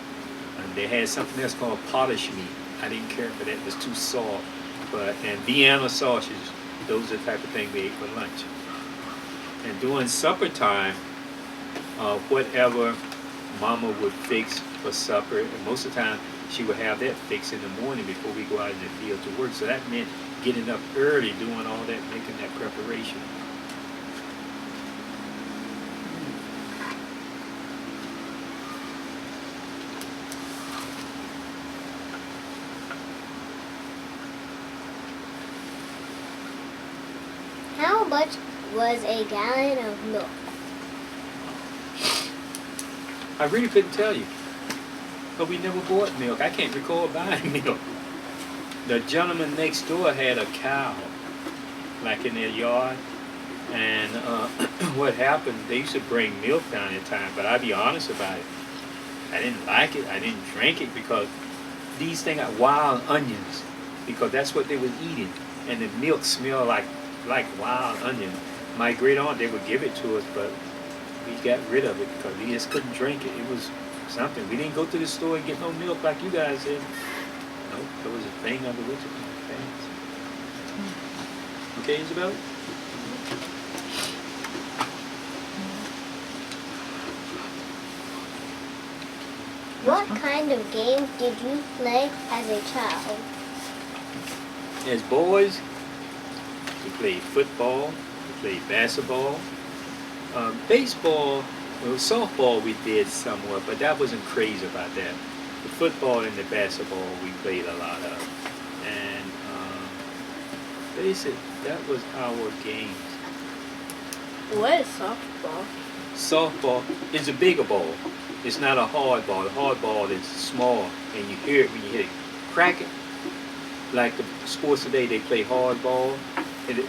And they had something else called potash meat. I didn't care for that; it was too soft. And Vienna sausage, those are the type of thing we ate for lunch. And during supper time, whatever Mama would fix for supper, and most of the time she would have that fixed in the morning before we go out in the field to work. So that meant getting up early, doing all that, making that preparation. How much was a gallon of milk? I really couldn't tell you, but we never bought milk. I can't recall buying milk. The gentleman next door had a cow, like in their yard, and what happened, they used to bring milk down at times, but I'll be honest about it, I didn't like it, I didn't drink it, because these things are wild onions, because that's what they was eating, and the milk smelled like wild onion. My great aunt, they would give it to us, but we got rid of it because we just couldn't drink it. It was something. We didn't go to the store and get no milk like you guys did. Nope, there was a thing under which it was. Okay, Isabel? What kind of games did you play as a child? As boys, we played football, we played basketball, baseball, well, softball we did somewhat, but that wasn't crazy about that. The football and the basketball we played a lot of, and basically that was our games. What is softball? Softball is a bigger ball. It's not a hard ball. The hard ball is small, and you hear it when you hit it. Crack it. Like the sports today, they play hard ball.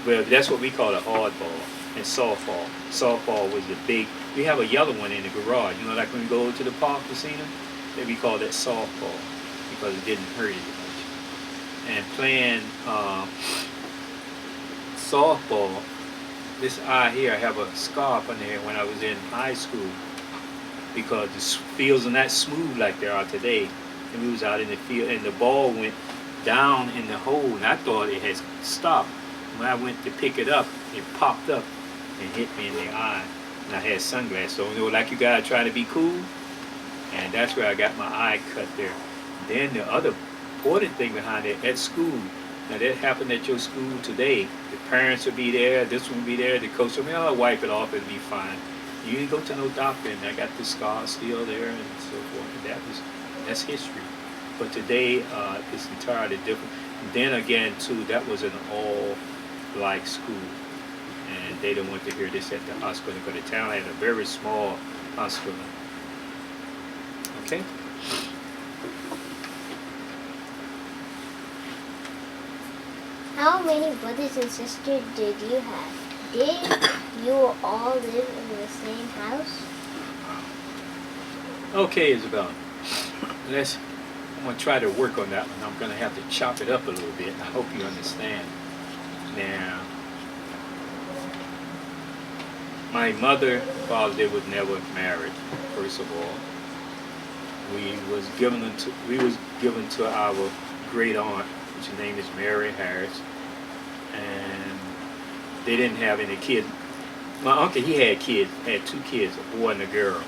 Well, that's what we call a hard ball. And softball. Softball was the big. We have a yellow one in the garage. You know, like when we go to the park to see them, then we call that softball because it didn't hurt as much. And playing softball, this eye here, I have a scarf on there when I was in high school because the fields are not smooth like they are today. And we was out in the field, and the ball went down in the hole, and I thought it had stopped. When I went to pick it up, it popped up and hit me in the eye. And I had sunglasses, so you know, like you guys try to be cool, and that's where I got my eye cut there. Then the other important thing behind it, at school, now that happened at your school today, the parents will be there, this one will be there, the coach will be, I'll wipe it off, it'll be fine. You didn't go to no doctor, and I got the scar still there and so forth, and that's history. But today, it's entirely different. And then again, too, that was an all-black school. And they don't want to hear this at the hospital because the town had a very small hospital. Okay? How many brothers and sisters did you have? Did you all live in the same house? Okay, Isabella. I'm gonna try to work on that one. I'm gonna have to chop it up a little bit. I hope you understand. Now, my mother, father, they was never married. First of all, we was given to our great aunt, which her name is Mary Harris, and they didn't have any kids. My uncle, he had kids, had 2 kids, a boy and a girl.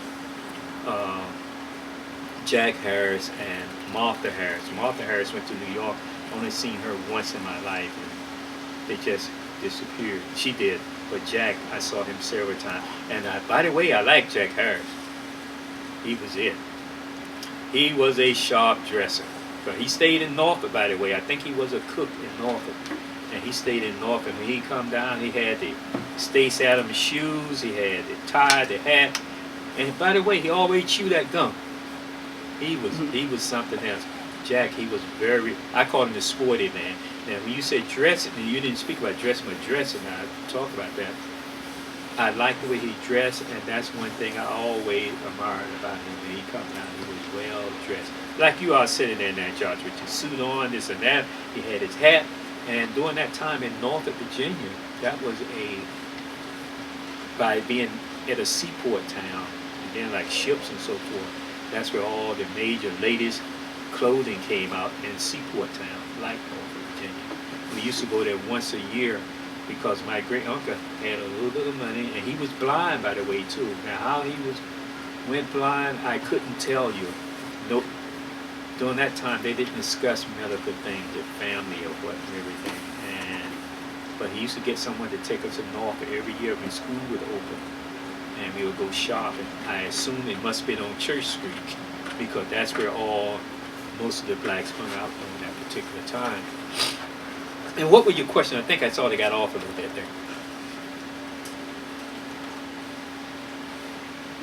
Jack Harris and Martha Harris. Martha Harris went to New York. Only seen her once in my life, and they just disappeared. She did, but Jack, I saw him several times. And by the way, I like Jack Harris. He was it. He was a sharp dresser. But he stayed in Norfolk, by the way. I think he was a cook in Norfolk, and he stayed in Norfolk. When he come down, he had the Stace Adams shoes. He had the tie, the hat, and by the way, he always chewed that gum. He was something else. Jack, he was very, I called him the sporty man. Now, when you said dressing, and you didn't speak about dressing, but dressing, I talk about that. I like the way he dressed, and that's one thing I always admired about him. When he come down, he was well dressed. Like you are sitting there now, George, with your suit on, this and that. He had his hat, and during that time in Norfolk, Virginia, that was by being at a seaport town, and then like ships and so forth. That's where all the major ladies' clothing came out in seaport town, like Norfolk, Virginia. We used to go there once a year because my great uncle had a little bit of money, and he was blind, by the way, too. Now, how he went blind, I couldn't tell you. No, during that time, they didn't discuss medical things, the family or what and everything. But he used to get someone to take us to Norfolk every year when school would open, and we would go shopping. I assume it must have been on Church Street because that's where most of the blacks hung out during that particular time. And what was your question? I think I saw they got off a little bit there.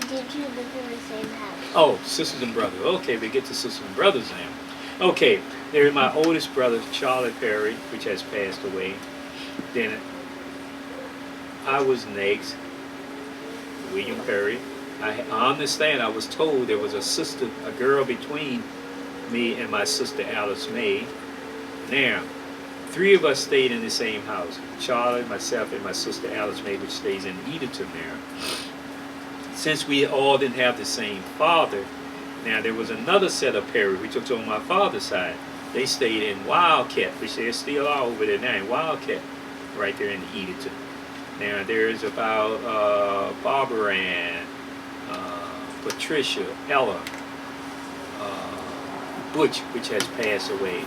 Did you live in the same house? Oh, sisters and brothers. Okay, we get to sisters and brothers now. Okay, there's my oldest brother, Charlie Perry, which has passed away. Then I was next, William Perry. I understand I was told there was a girl between me and my sister Alice May. Now, 3 of us stayed in the same house. Charlie, myself, and my sister Alice May, which stays in Edenton there. Since we all didn't have the same father, now there was another set of Perry, which was on my father's side. They stayed in Wildcat, which they still are over there now, in Wildcat, right there in Edenton. Now there's about Barbara Ann, Patricia, Ella, Butch, which has passed away.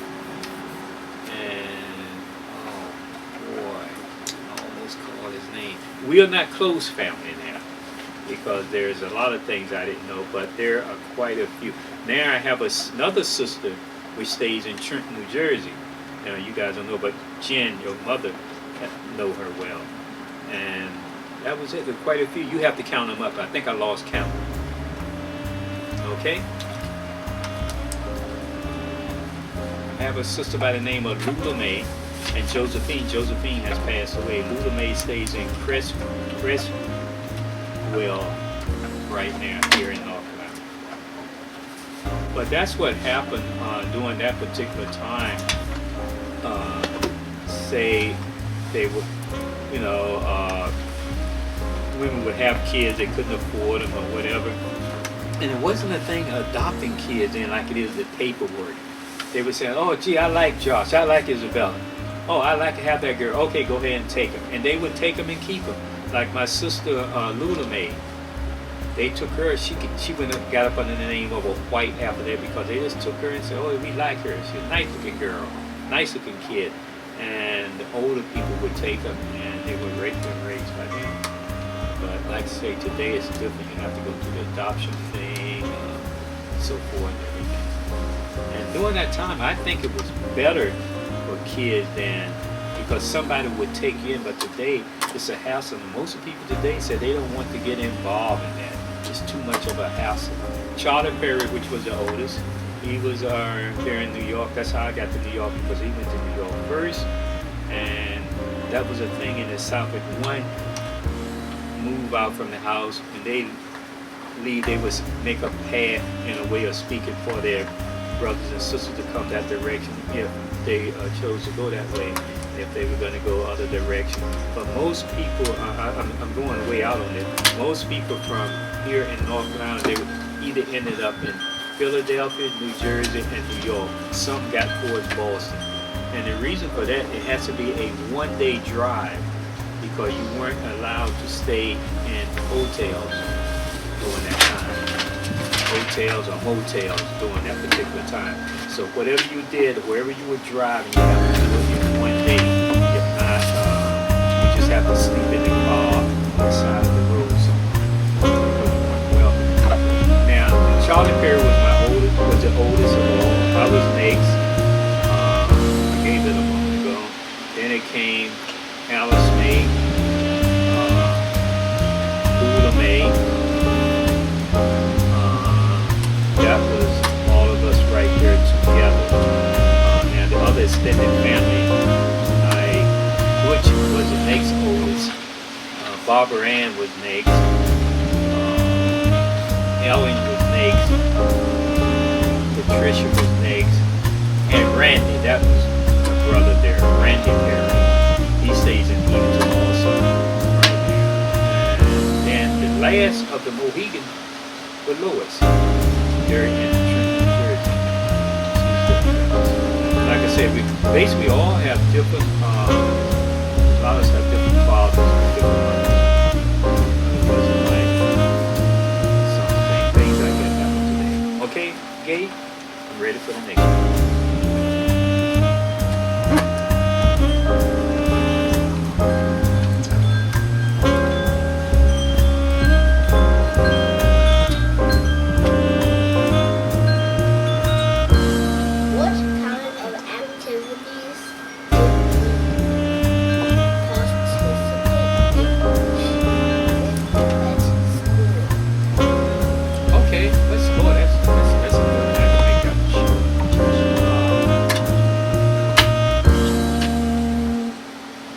And, oh boy, I almost called his name. We are not close family now because there's a lot of things I didn't know, but there are quite a few. Now I have another sister which stays in Trenton, New Jersey. Now you guys don't know, but Jen, your mother, know her well. And that was it. There's quite a few. You have to count them up. I think I lost count. Okay? I have a sister by the name of Lula May and Josephine. Josephine has passed away. Lula May stays in Crestwell right now here in North Carolina. But that's what happened during that particular time. Say they would, women would have kids, they couldn't afford them or whatever. And it wasn't a thing adopting kids in like it is the paperwork. They would say, oh, gee, I like Josh, I like Isabella. Oh, I like to have that girl. Okay, go ahead and take them. And they would take them and keep them. Like my sister Lula May, they took her. She went up, got up under the name of a White after that because they just took her and said, oh, we like her. She's a nice-looking girl, nice-looking kid. And the older people would take them, and they were raised by them. But like I say, today it's different. You have to go through the adoption thing, so forth, and everything. And during that time, I think it was better for kids than because somebody would take you in. But today, it's a hassle. And most of the people today say they don't want to get involved in that. It's too much of a hassle. Charlie Perry, which was the oldest, he was there in New York. That's how I got to New York because he went to New York first. And That was a thing in the South. If one move out from the house and they leave, they would make a path in a way of speaking for their brothers and sisters to come that direction if they chose to go that way, if they were going to go other direction. But most people, I'm going way out on it, most people from here in North Carolina, they would either ended up in Philadelphia, New Jersey, and New York. Some got towards Boston. And the reason for that, it has to be a one-day drive because you weren't allowed to stay in hotels during that time. Hotels or motels during that particular time. So whatever you did, wherever you were driving, you have to do it in one day. If not, you just have to sleep in the car on the side of the road. So, well, now Charlie Perry was the oldest of all. I was next. I gave it a moment ago. Then it came Alice May, Bula May. That was all of us right there together. And the other extended family, Butch was the next oldest. Barbara Ann was next. Ellen was next. Patricia was next. And Randy, that was my brother there, Randy Perry. He stays in Eaton also, right there. And then the last of the Mohegans was Lois. They're in Trenton, New Jersey. Like I said, we basically all have different, a lot of us have different fathers and different mothers. It wasn't like some things like that happen today. Okay, Gabe, I'm ready for the next one.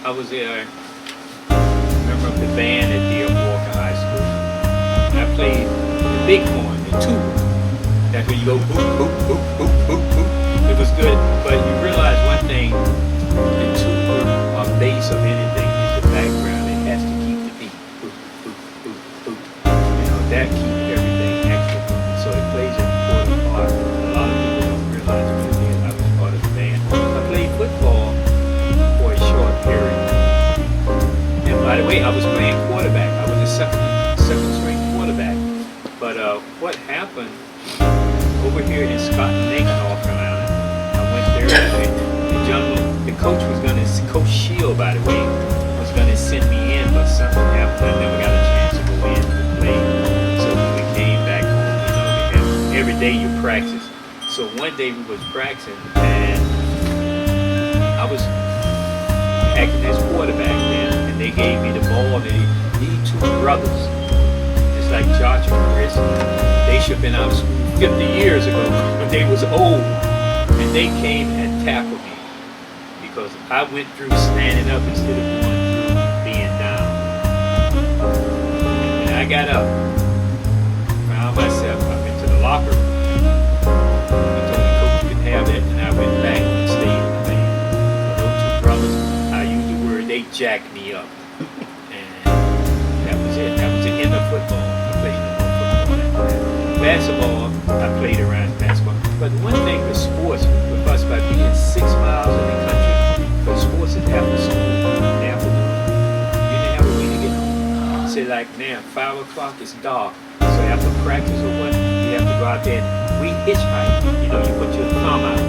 I was there, a member of the band at Deer Walker High School. And I played the big horn, the tuba. That's where you go boop, boop, boop, boop, boop, boop. It was good, but you realize one thing, the tuba or bass of anything is the background. It has to keep the beat. Boop, boop, boop, boop. You know, that keeps everything extra moving. So it plays an important part. A lot of people don't realize what it is. I was part of the band. I played football for a short period. And by the way, I was playing quarterback. I was a second string quarterback. But what happened over here in Scotland Lake, North Carolina, I went there and the gentleman, the coach was going to, Coach Shield, by the way, was going to send me in, but something happened. I never got a chance to go in to play. So when we came back home, you know, every day you practice. So one day we was practicing and I was acting as quarterback then, and they gave me the ball. These two brothers, just like Josh and Chris, they should have been out of school 50 years ago, but they was old, and they came and tackled me because I went through standing up instead of going through being down. And when I got up, found myself, I went to the locker room. I told the coach you could have it, and I went back and stayed in the game. Those two brothers, they jacked me up, and that was it. That was the end of football. I played no more football after that. Basketball, I played around basketball. But one thing with sports, with us, by being 6 miles in the country, but sports is after school, in the afternoon. You didn't have a way to get home. Say like, man, 5 o'clock, it's dark. So after practice or what, you have to go out there and we hitchhike. You know, you put your thumb out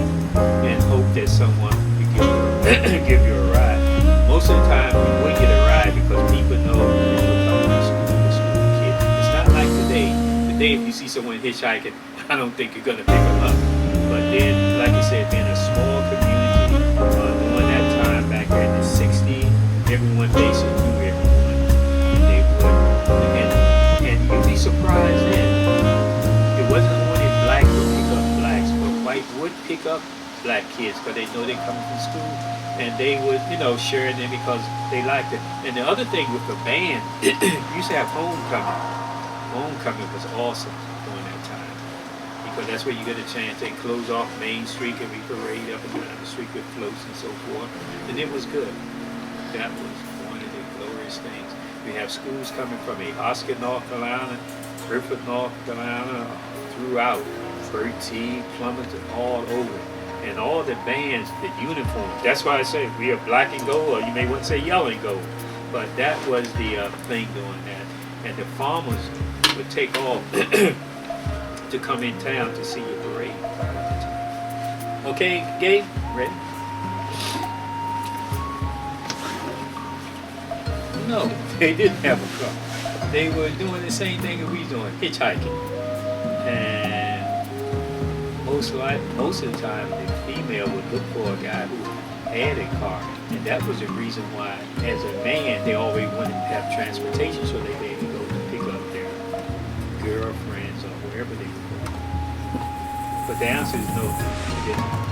and hope that someone will give you a ride. Most of the time, we would get a ride because people know that you're coming to school kid. It's not like today. Today, if you see someone hitchhiking, I don't think you're going to pick them up. But then, like I said, being a small community, during that time back in the 60s, everyone basically knew everyone. And they would. And you'd be surprised then. It wasn't only black would pick up blacks, but white would pick up black kids because they know they're coming from school. and they would, share them because they liked it. And the other thing with the band, we used to have homecoming. Homecoming was awesome during that time because that's where you get a chance. They close off Main Street and we parade up and down the street with floats and so forth, and it was good. That was one of the glorious things. We have schools coming from Oscar, North Carolina, Griffith, North Carolina, throughout, Bertie, Plumberton, all over. And all the bands, the uniforms, that's why I say we are black and gold, or you may want to say yellow and gold. But that was the thing doing that. And the farmers would take off to come in town to see your parade. Okay, Gabe, ready? No, they didn't have a car. They were doing the same thing that we doing, hitchhiking. And most of the time, the female would look for a guy who had a car. And that was the reason why, as a man, they always wanted to have transportation so they could go to pick up their girlfriends or wherever they were going. But the answer is no, they didn't.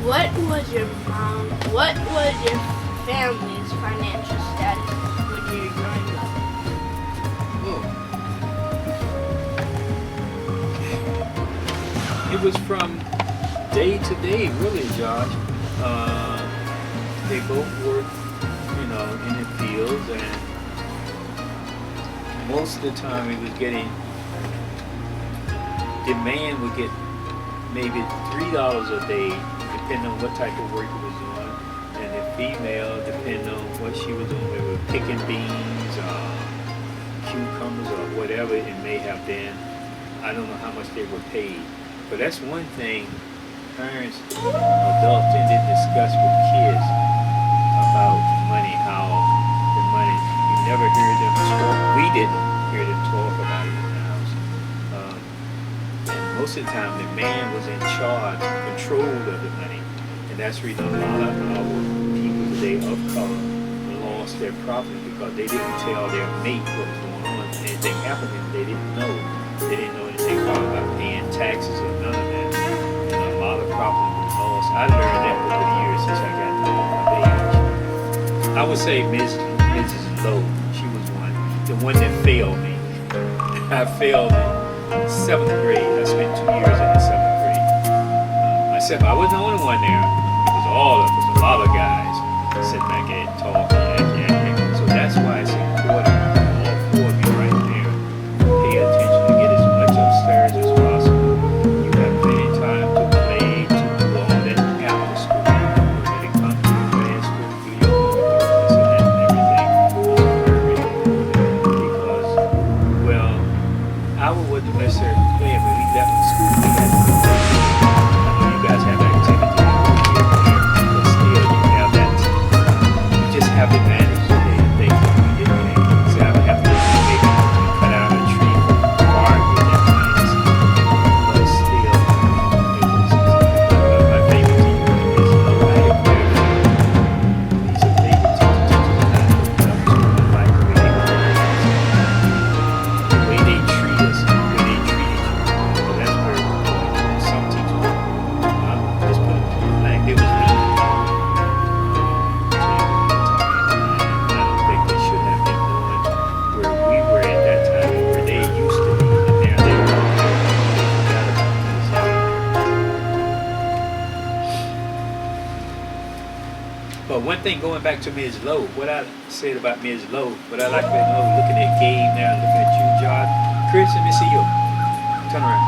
What was your family's financial status when you were growing up? It was from day to day, really, Josh. They both worked, in the fields, and most of the time it was getting, the man would get maybe $3 a day, depending on what type of work he was doing, and the female, depending on what she was doing, they were picking beans, cucumbers, or whatever it may have been. I don't know how much they were paid. But that's one thing parents, adults tend to discuss with kids about money, how the money, you never hear them talk. We didn't hear them talk about it in the house. And most of the time, the man was in charge, control of the money. And that's the reason a lot of our people today of color lost their property because they didn't tell their mate what was going on. Anything happened and they didn't know. They didn't know anything about paying taxes or none of that. And a lot of property was lost. I learned that over the years since I got of age. I would say Mrs. Lowe, she was the one that failed me. I failed in 7th grade. I spent 2 years in the 7th grade. Myself, I wasn't the only one there. It was all of us, a lot of guys sitting back and talking. So that's why it's important. All four of you right there. Pay attention to get as much upstairs as possible. You have plenty of time to play, to do all that after school. When it comes to transfer, do your homework, this and that and everything. Very important because, well, I wasn't necessarily playing when we left school. We had to go to I know you guys have activity here and there, but still you have that. You just have the advantage of the things that we didn't have. So I would have to maybe cut out a tree for bark with that plants. But still, it was my favorite teacher is no matter where. He's a favorite teacher that I looked up to and like the way they were. The way they treat us, the way they treat each other. So that's very important. Some teachers, just put it like they was mean. And I don't think they should have been doing where we were at that time, where they used to be, and now they are. They forgot about this. But one thing, going back to Ms. Lowe, what I said about Ms. Lowe, what I like to know, looking at Gabe now, looking at you, John, Chris, let me see you. Turn around.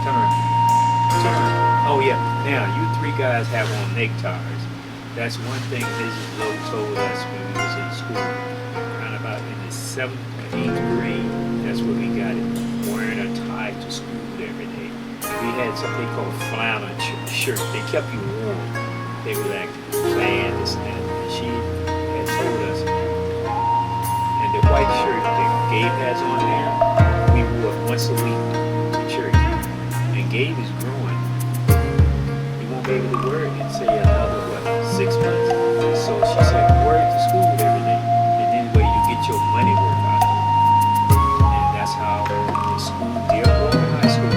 Turn around. Turn around. Oh yeah. Now you three guys have on neckties. That's one thing Mrs. Lowe told us when we was in school. Around about in the 7th or 8th grade, that's where we got it. Wearing a tie to school every day. We had something called flannel shirt. They kept you warm. They were like playing this and that. And she had told us. And the white shirt that Gabe has on there, we wore once a week to church. And Gabe is growing. He won't be able to wear it in say another 6 months. So she said, wear it to school every day. And then way you get your money worth out of it. And that's how the school, Dearborn High School,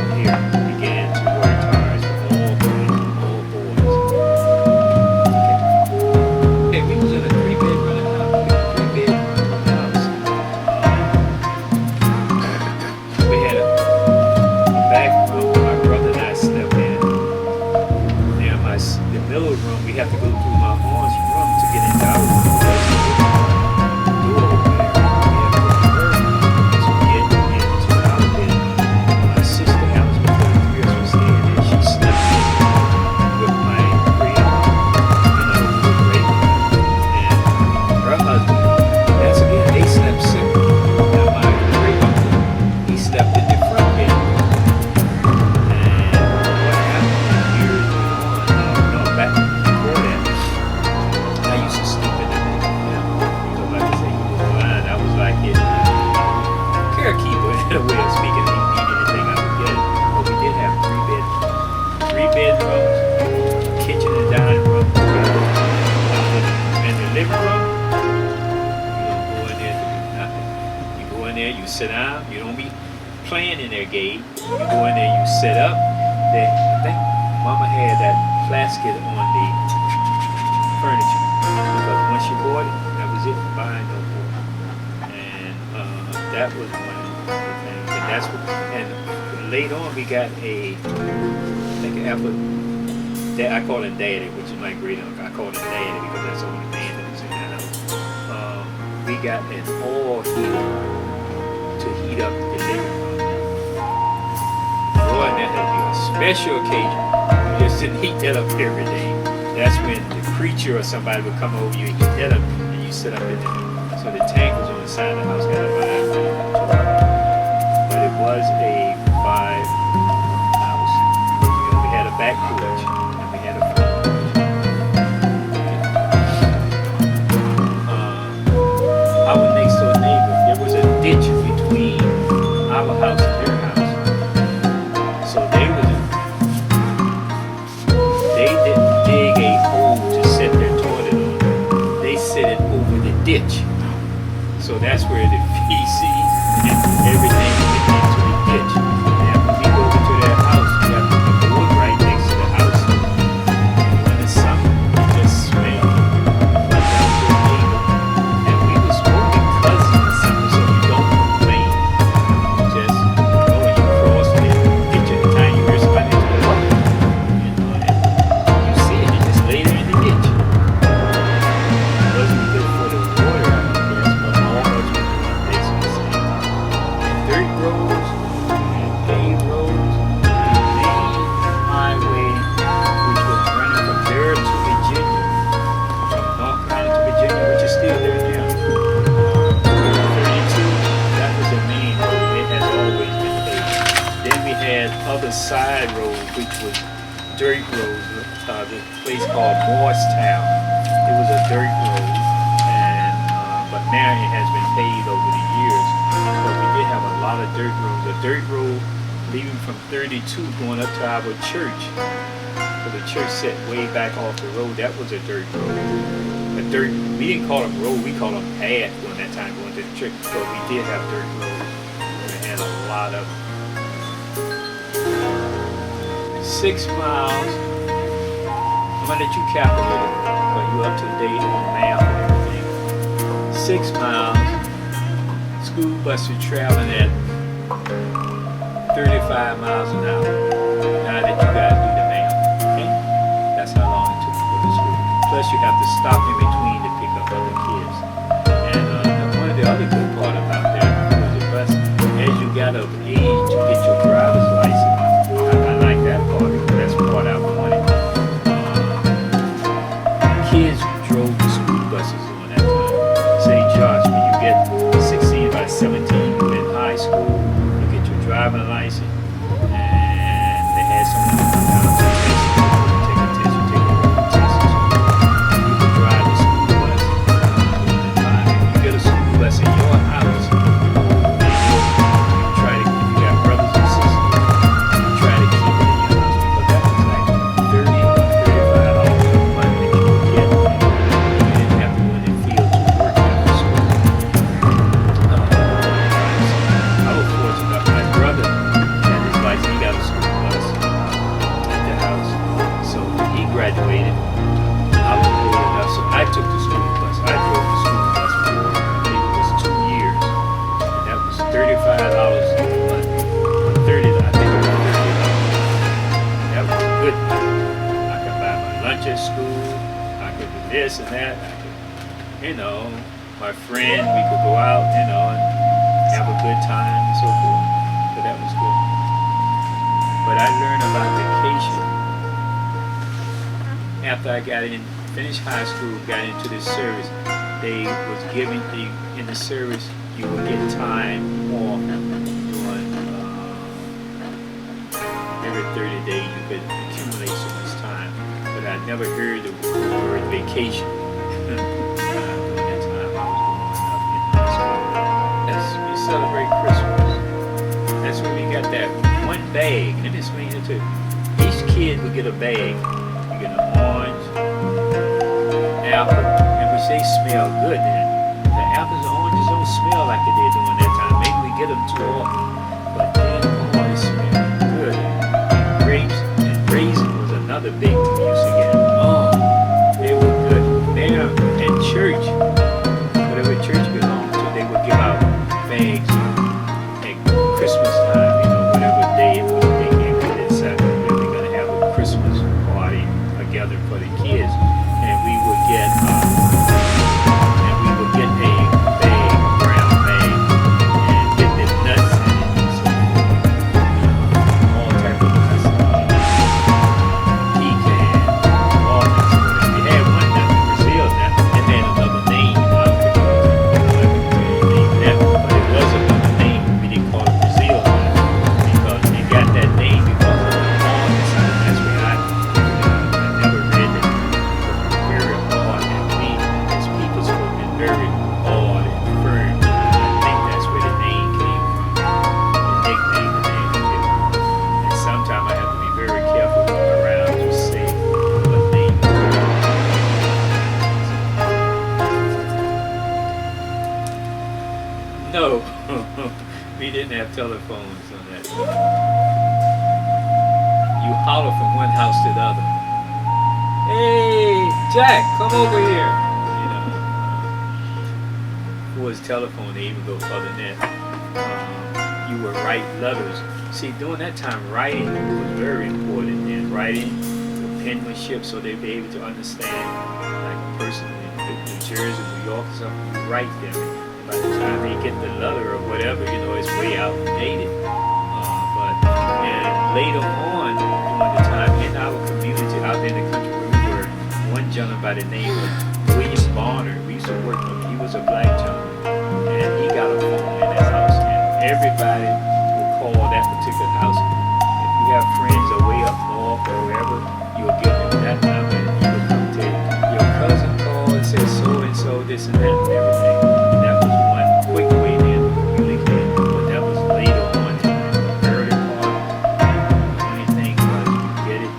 in there, you sit down. You don't be playing in there, Gabe. You go in there, you sit up. Then I think Mama had that plastic on the furniture because once she bought it, that was it. Buying no more. And that was one of the things. And that's what. And later on, we got I think after. I call him Daddy, which is my great uncle. I call him Daddy because that's the only man that was in the house. We got an oil heater to heat up the living room. Boy, that had to be a special occasion. You just didn't heat that up every day. That's when the preacher or somebody would come over you and heat that up, and you sit up in there. So the tank was on the side of the house, got a but it was a 5 house. We had a back porch. Our next door neighbor, there was a ditch between our house and their house. So they didn't dig a hole to set their toilet on. They set it over the ditch. So that's where the feces and everything went into the ditch. And when we go over to their house, we have the wood right next to the house. In the summer, it just smelled. Side road, which was dirt road, the place called Morristown. It was a dirt road, and but now it has been paved over the years. But we did have a lot of dirt roads. A dirt road leaving from 32 going up to our church. So the church set way back off the road. That was a dirt road. We didn't call them road, we called them path during that time going to the church. But we did have dirt roads. We had a lot of them. 6 miles. I'm gonna let you calculate it, but you up to date on math and everything. 6 miles. School bus are traveling at 35 miles an hour. Now that you guys do the math, okay? That's how long it took to go to school. Plus you have to stop in between to pick up other kids. And one of the other good part about that was the bus, as you got of age to get your driver's license. I like that part because that's part I wanted. Kids drove the school buses on that time. Say, Josh, when you get 16 by 17, you're in high school, you get your driving license, and they had someone to come down to take a test, you take a road test. You can drive the school bus. If you get a school bus in your house, you try to, if you got brothers and sisters, try to keep it in your house because that was like $30, $35 a month that you would get. You didn't have to go in the field to work after school. I was fortunate. My brother had his license. He got a school bus at the house. So when he graduated, I was old enough. So I took the school bus. I drove the school bus for I think it was 2 years. And that was $35 a month. 30, I think it was $30. That was good. I could buy my lunch at school. I could do this and that. I could, my friend, we could go out, and have a good time and so forth. So that was good. But I learned about vacation after I got in, finished high school, got into the service. They was giving in the service, you would get time off doing every 30 days you could accumulate so much time. But I never heard the word vacation. During that time I was growing up in high school. We celebrate Christmas. That's when we got that one bag. Let me explain it to you. Each kid would get a bag. You get an orange, apple, and which they smell good then. The apples and oranges don't smell like they did during that time. them too often. But then, oh, it smelled good. And grapes and raisin was another big thing we used to get. Oh, they were good. There at church, whatever church belonged to, they would give out bags at Christmas time, whatever day it was. They came to decide that we're going to have a Christmas party together for the kids. And we would get a bag, brown bag, and get the nuts in it. So, all types of nuts, pecan, walnuts, whatever. We had one nut in Brazil nut, it had another name. I couldn't tell you the name of that one, but it was another name. We didn't call it Brazil nut because it got that name because of the walnuts. That's where I never read that. Very hard and me as people spoke been very hard and firm. I think that's where the name came from. The nickname the name came from. And sometimes I have to be very careful going around to say what name it is. No, we didn't have telephones on that time. You holler from one house to the other. Hey, Jack, come over here. For his telephone, they even go further than that. You would write letters. See, during that time, writing was very important. And writing, the penmanship, so they'd be able to understand, like a person in New Jersey, New York, or something, you write them. And by the time they get the letter or whatever, it's way outdated. And later on, during the time in our community, out in the country, one gentleman by the name of William Bonner. We used to work with him. He was a black gentleman. And he got a phone in his house. And everybody would call that particular house. If you have friends away up north or wherever, you would give them that number and he would come tell you, your cousin called and said so and so, this and that and everything. And that was one quick way then to communicate. But that was later on in the early part. The only thing was you get it.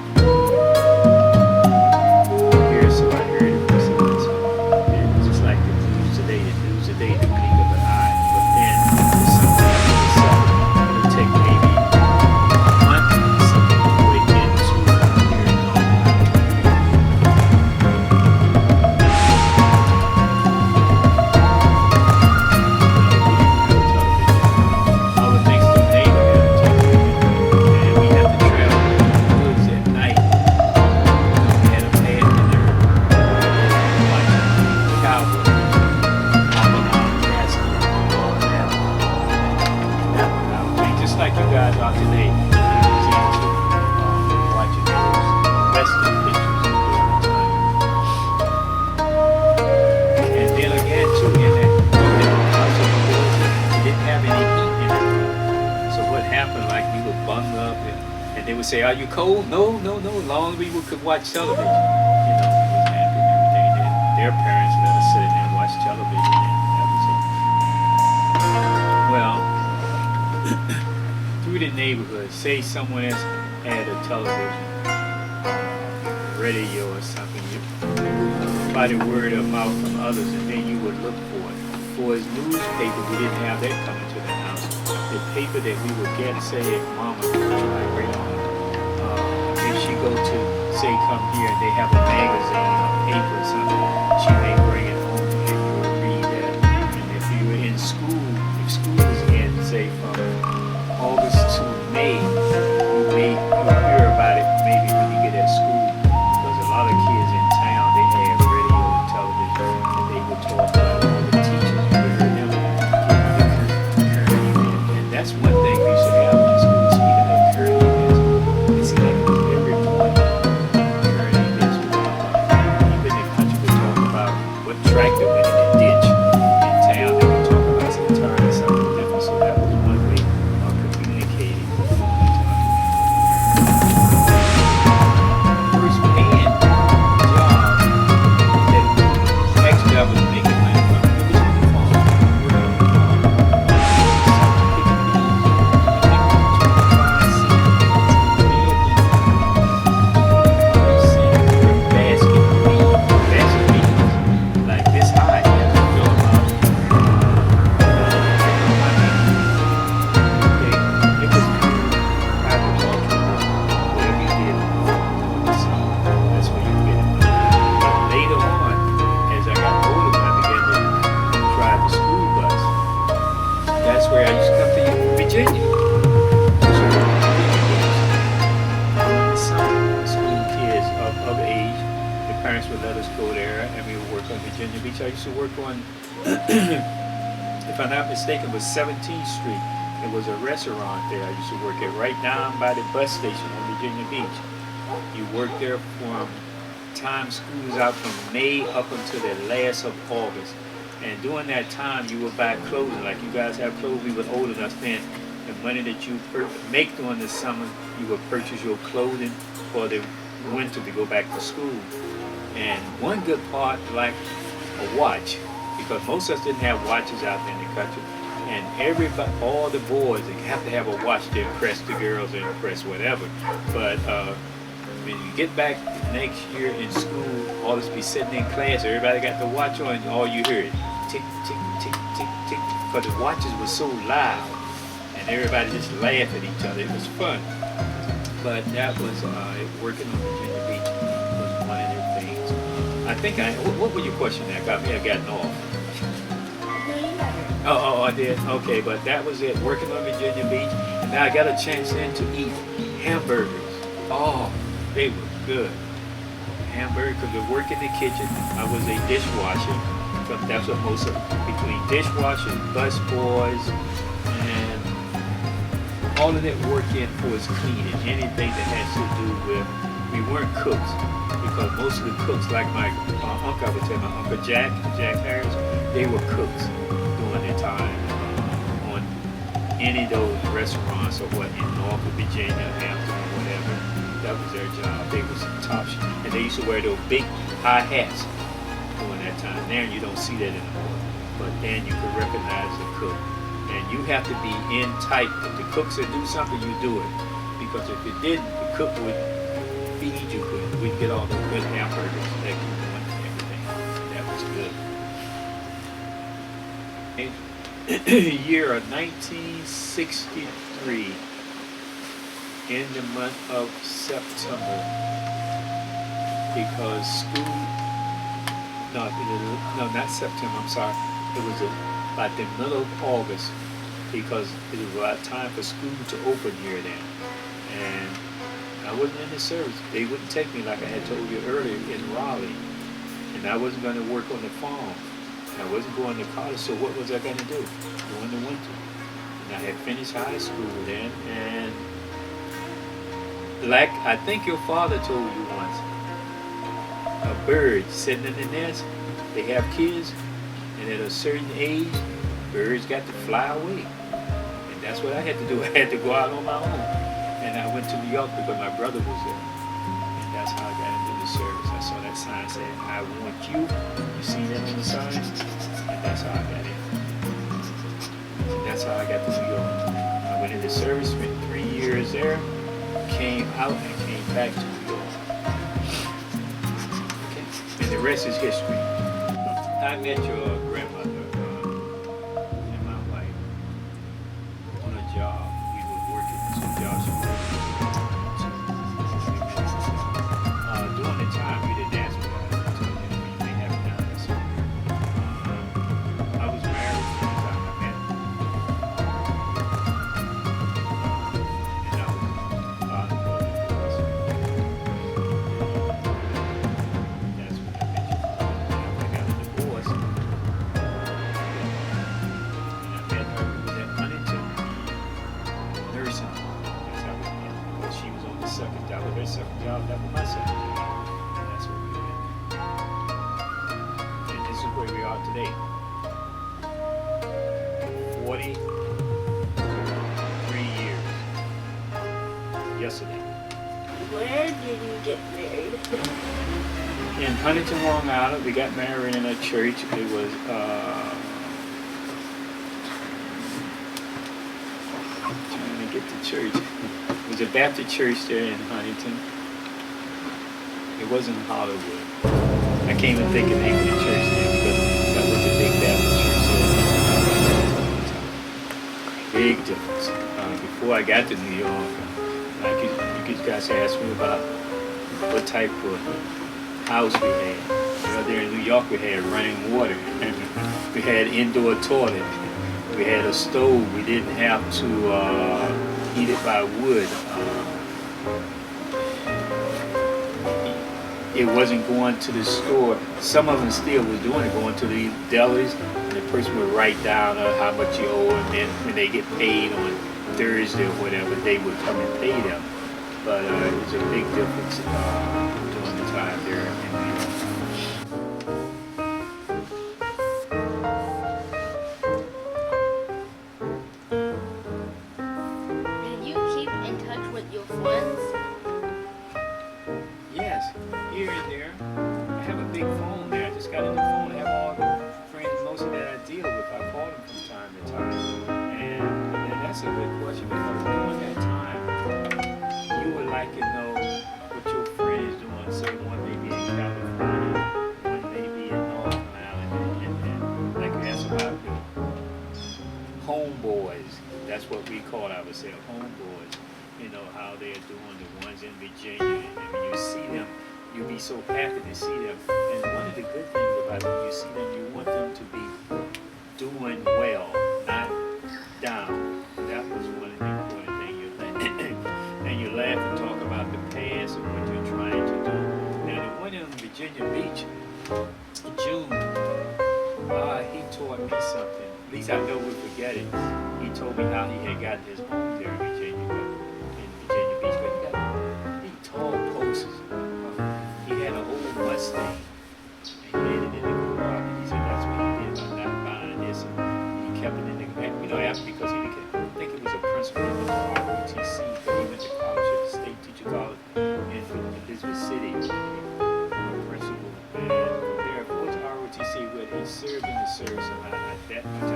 So I heard it from someone. So it's just like the news today, the blink of an eye. But then there's something it'll take maybe a month or something before it gets to here in All the things the neighbor had a television. And we had to travel in the woods at night. We had a bad dinner. Just like you guys are today, watching those Western pictures of the time. And then again, too, in that house of the village, we didn't have any heat in it. So what happened, like we would bundle up and they would say, are you cold? No. Long as we could watch television. We was happy and everything. Then their parents let us sit in there and watch television. And that was it. Well, through the neighborhood, say someone else had a television, radio or something, by the word of mouth from others, and then you would look for it. For his newspaper, we didn't have that coming to the house. The paper that we would get, say if Mama, my great aunt, if she go to, say, come here, and they have a magazine or paper or something, she may bring it home and you will read that. And if you were in school, if school was in, say, from August to May, you'll hear about it maybe when you get at school, because a lot of kids in town, they have radio and television, and they would talk about all the teachers. You would hear them give the current event. And that's one thing we should have in school. Speaking of current events, it seems like every morning current events would come up. Even in the country would talk about what tractor went in the ditch in town. They would talk about some turn or something different. So that was one way that's where I used to come to Virginia. Some school kids of age, the parents would let us go there and we would work on Virginia Beach. I used to work on, if I'm not mistaken, it was 17th Street. There was a restaurant there I used to work at right down by the bus station on Virginia Beach. You work there from time school is out from May up until the last of August. And during that time, you would buy clothing. Like you guys have clothes, we were old enough then. The money that you make during the summer, you would purchase your clothing for the winter to go back to school. And one good part, like a watch, because most of us didn't have watches out there in the country. And everybody, all the boys, they have to have a watch to impress the girls or impress whatever. But when you get back next year in school, all this be sitting in class, everybody got the watch on, and all you hear is tick, tick, tick, tick, tick, because the watches were so loud, and everybody just laughed at each other. It was fun. But that was working on Virginia Beach was one of the things. I think what was your question that got me? I gotten off. Oh, I did. Okay, but that was it. Working on Virginia Beach, and now I got a chance then to eat hamburgers. Oh, they were good. Hamburger, because I work in the kitchen. I was a dishwasher. So that's what most of between dishwashers, bus boys, and all of that work in was cleaning. Anything that has to do with, we weren't cooks, because most of the cooks, like my uncle, I would say my Uncle Jack Harris, they were cooks during their time on any of those restaurants or what in Norfolk, Virginia, Hampton, or whatever. That was their job. They was top, and they used to wear those big high hats during that time. Now you don't see that anymore, but then you could recognize the cook. And you have to be in tight. If the cook said do something, you do it. Because if you didn't, the cook would feed you good. We'd get all the good hamburgers that you want and everything. That was good. Year of 1963, in the month of September, because school, no, not September, I'm sorry. It was about the middle of August, because it was about time for school to open here then. And I wasn't in the service. They wouldn't take me, like I had told you earlier, in Raleigh. And I wasn't going to work on the farm. I wasn't going to college, so what was I going to do during the winter? And I had finished high school then, and like I think your father told you once, a bird sitting in the nest, they have kids, and at a certain age, birds got to fly away. And that's what I had to do. I had to go out on my own. And I went to New York because my brother was there. And that's how I got into the service. I saw that sign saying, I want you. You see that on the sign? And that's how I got in. And that's how I got to New York. I went into service, spent 3 years there, came out and came back to New York. Okay. And the rest is history. I met your grandmother and my wife on a job. We were working some jobs. During the time we didn't ask for it, so we may have done this. I was married at the time I met her. And I was father for the girls. That's when I met you. I got a divorce. And I met her. We was at Huntington nursing. That's how we met. But she was on the second job. Her second job, that was my second job. And that's where we met. And this is where we are today. 43 years. Yesterday. Where did you get married? In Huntington, Long Island, we got married in a church. It was, trying to get to church. It was a Baptist church there in Huntington. It wasn't Hollywood. I can't even think of the name of the church there because that was the big Baptist church. Big difference. Before I got to New York, like you guys asked me about what type of house we had. There in New York, we had running water, and we had indoor toilet. We had a stove. We didn't have to heat it by wood. It wasn't going to the store. Some of them still was doing it, going to the delis, and the person would write down how much you owe, and then when they get paid on Thursday or whatever, they would come and pay them. But it was a big difference during the time there. Did you keep in touch with your friends? Yes, here and there. I have a big phone there. I just got a new phone. I have all the friends, most of that I deal with. I call them from time to time. And that's a good question, because during that time, you would like to know what your friend is doing. Say one may be in California, one may be in North Carolina, and like you asked about the homeboys. That's what we call ourselves, homeboys. You know, how they're doing, the ones in Virginia. And when you see them, you'll be so happy to see them. And one of the good things about when you see them, you want them to be doing well, not down. That was one of the important things. And you laugh and talk about the past and what you're trying to do. Now, the one in Virginia Beach, June, he taught me something. At least I know we forget it. He told me how he had gotten his home there in Virginia Beach. But he got big tall posts. He had an old Mustang. And he had it in the garage. And he said that's what he did by not buying this. And he kept it in the, after, because he became, I think it was a principal in the ROTC, but he went to college at the State Teacher College in Elizabeth City. Principal. And from there, went to ROTC, where he served in the service, and not that much.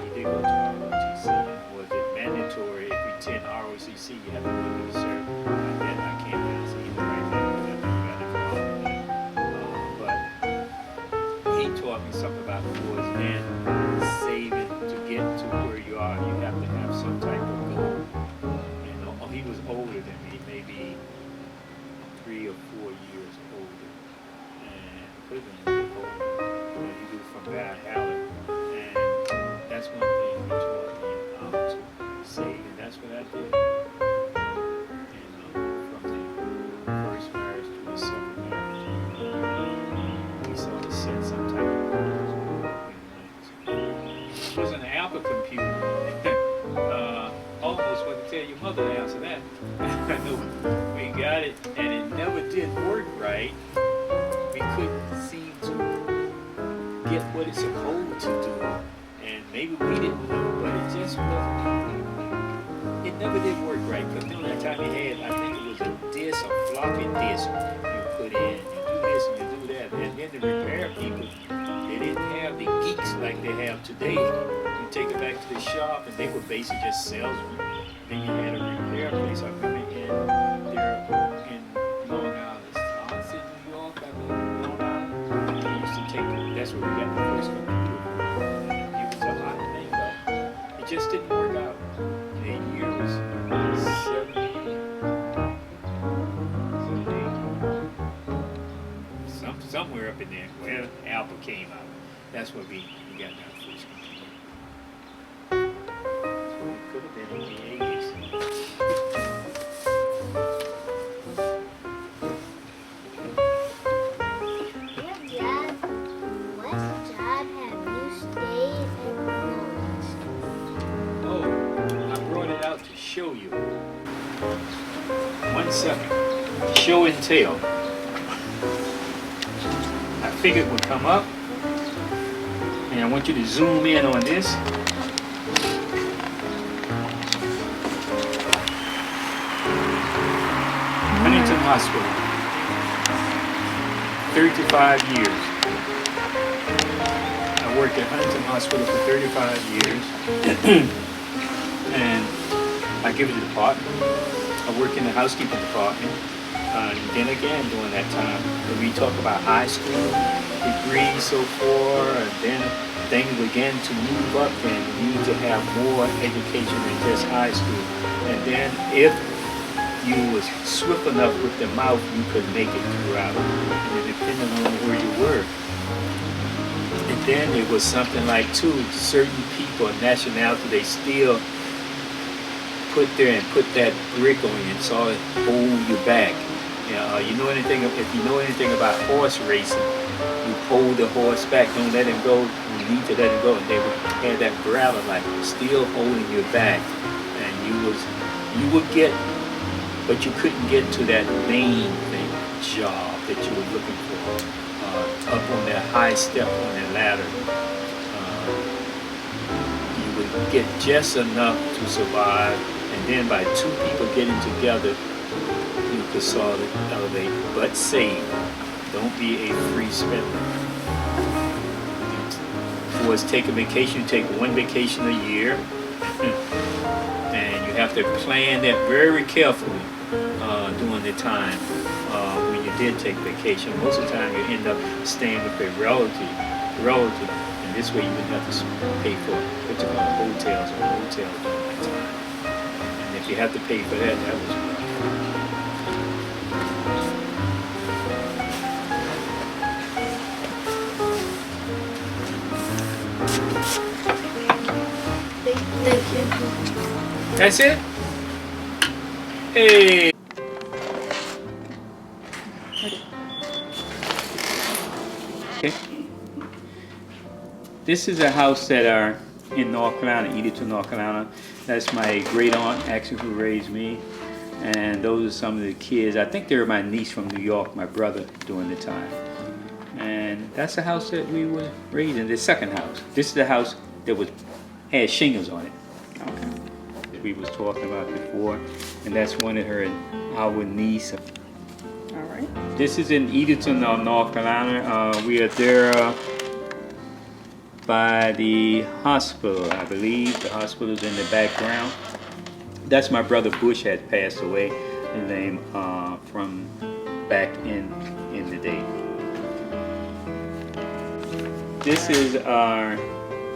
He did go to ROTC, and was it mandatory if you attend ROTC, you have to go to the service. That I can't really see either right now, but he taught me something about towards then saving to get to where you are. You have to have some type of goal. And he was older than me, maybe 3 or 4 years older, and could have been a bit older. And he was from Bad Hallett, and that's one thing he taught me to save, and that's what I did. And from the first marriage to the second marriage, we sort of set some type of goals. It was an Apple computer. Almost want to tell your mother to answer that. No, we got it, and it never did work right. We couldn't seem to get what it's supposed to do, and maybe we didn't know, but it just wasn't. It never did work right, because during that time you had, I think it was a disc, a floppy disk you put in. You do this and you do that, and then the repair people, they didn't have the geeks like they have today. You take it back to the shop, and they were basically just salesmen. Then you had a repair place. I remember in Long Island, New York, I mean, Long Island. We used to take it. That's where we got the first computer. It was a hot thing, though. It just didn't work out. The year was 78. Somewhere up in there. Well, Apple came out. That's where we got our first computer. So it could have been in the 80s. Your job, what job have you stayed at most? Oh, I brought it out to show you. 1 second. Show and tell. I figured it would come up. And I want you to zoom in on this. Huntington Hospital. 35 years. I worked at Huntington Hospital for 35 years. And I give it to the department. I worked in the housekeeping department. And then again, during that time, when we talk about high school degrees, so forth, and then things began to move up, and you need to have more education than just high school. And then if you was swift enough with the mouth, you could make it throughout, and depending on where you were. And then it was something like too, certain people, nationality, they still put there and put that brick on you and sort of hold you back. You know anything? If you know anything about horse racing, you hold the horse back, don't let him go. You need to let him go, and they would have that bridle like still holding you back, and you would get, but you couldn't get to that main thing, job that you were looking for, up on that high step on that ladder. You would get just enough to survive, and then by two people getting together, you could sort of elevate, but save. Don't be a free spender. Towards take a vacation, you take one vacation a year, and you have to plan that very carefully during the time when you did take vacation. Most of the time, you end up staying with a relative, and this way you wouldn't have to pay for what you call hotels or motels during that time. And if you have to pay for that, that was rough. Thank you. That's it? Hey! Okay. This is a house that are in North Carolina, Edenton, North Carolina. That's my great aunt actually who raised me. And those are some of the kids. I think they were my niece from New York, my brother during the time. And that's the house that we were raised in, the second house. This is the house that had shingles on it. Okay. We was talking about before, and that's one of our niece. All right. This is in Edenton, North Carolina. We are there by the hospital, I believe. The hospital is in the background. That's my brother Bush had passed away, his name from back in the day. This is our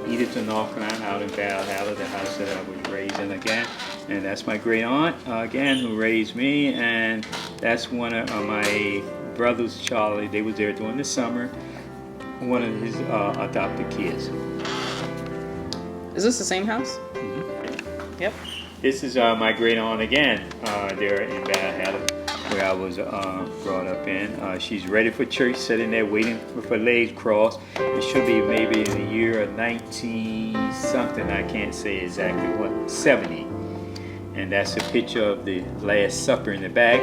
Edenton, North Carolina, out in Valhalla, the house that I was raised in again. And that's my great aunt, again, who raised me. And that's one of my brothers, Charlie. They was there during the summer. One of his adopted kids. Is this the same house? Mm-hmm. Yep. This is my great aunt again, there in Valhalla, where I was brought up in. She's ready for church, sitting there waiting with her legs crossed. It should be maybe in the year of 19 something, I can't say exactly what, 70. And that's a picture of the Last Supper in the back.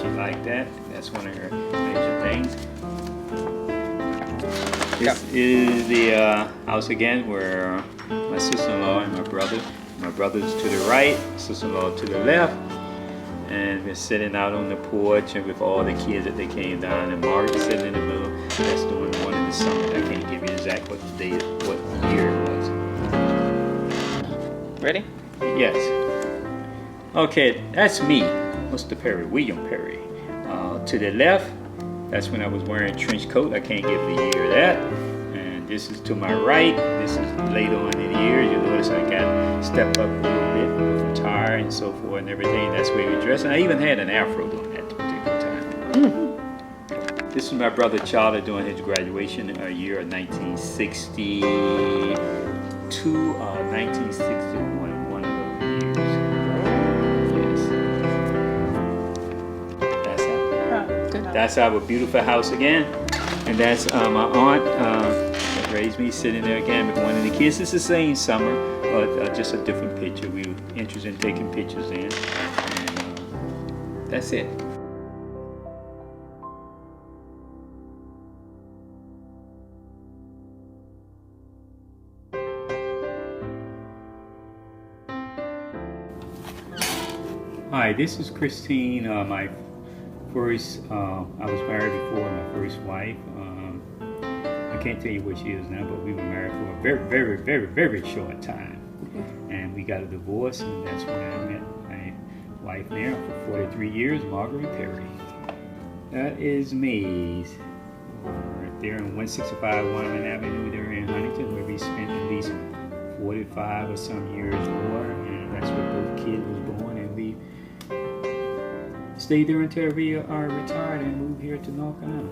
She liked that. That's one of her major things. This is the house again where my sister-in-law and my brother's to the right, sister-in-law to the left, and we're sitting out on the porch and with all the kids that they came down, and Margaret's sitting in the middle. That's doing one in the summer. I can't give you exact what year it was. Ready? Yes. Okay, that's me, Mr. Perry, William Perry. To the left, that's when I was wearing a trench coat. I can't give the year of that. And this is to my right. This is later on in the years. You'll notice I got stepped up a little bit with attire and so forth and everything. That's the way we dressed. And I even had an afro during that particular time. This is my brother Charlie doing his graduation year of 1962 or 1961. One of those years. That's our beautiful house again, and that's my aunt that raised me sitting there again with one of the kids. It's the same summer, but just a different picture. We were interested in taking pictures in, and that's it. Hi, this is Christine, my first, I was married before, my first wife. I can't tell you what she is now, but we were married for a very, very, very, very short time. And we got a divorce, and that's when I met my wife now for 43 years, Margaret Perry. That is me. Right there on 165 Waterman Avenue there in Huntington, where we spent at least 45 or some years more. And that's where both kids was born, and we stayed there until we are retired and moved here to North Carolina.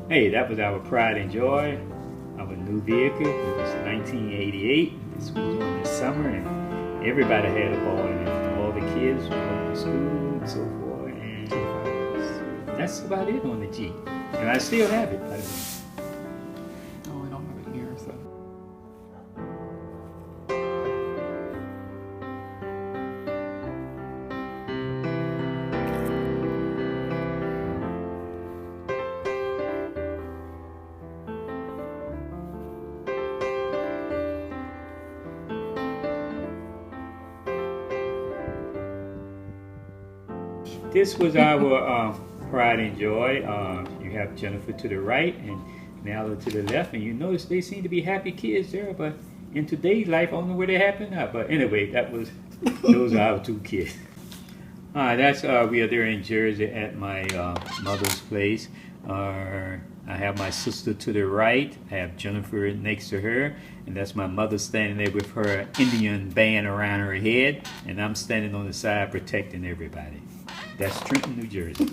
Hey, that was our pride and joy. our new vehicle. It was 1988. This was during the summer, and everybody had a ball in it. All the kids went to school and so forth, and that's about it on the Jeep. And I still have it, by the way. Oh, I don't have it here, so. This was our pride and joy. You have Jennifer to the right and Nala to the left, and you notice they seem to be happy kids there, but in today's life, I don't know where they're happy now. But anyway, those are our two kids. We are there in Jersey at my mother's place. I have my sister to the right. I have Jennifer next to her, and that's my mother standing there with her Indian band around her head, and I'm standing on the side protecting everybody. That's Trenton, New Jersey.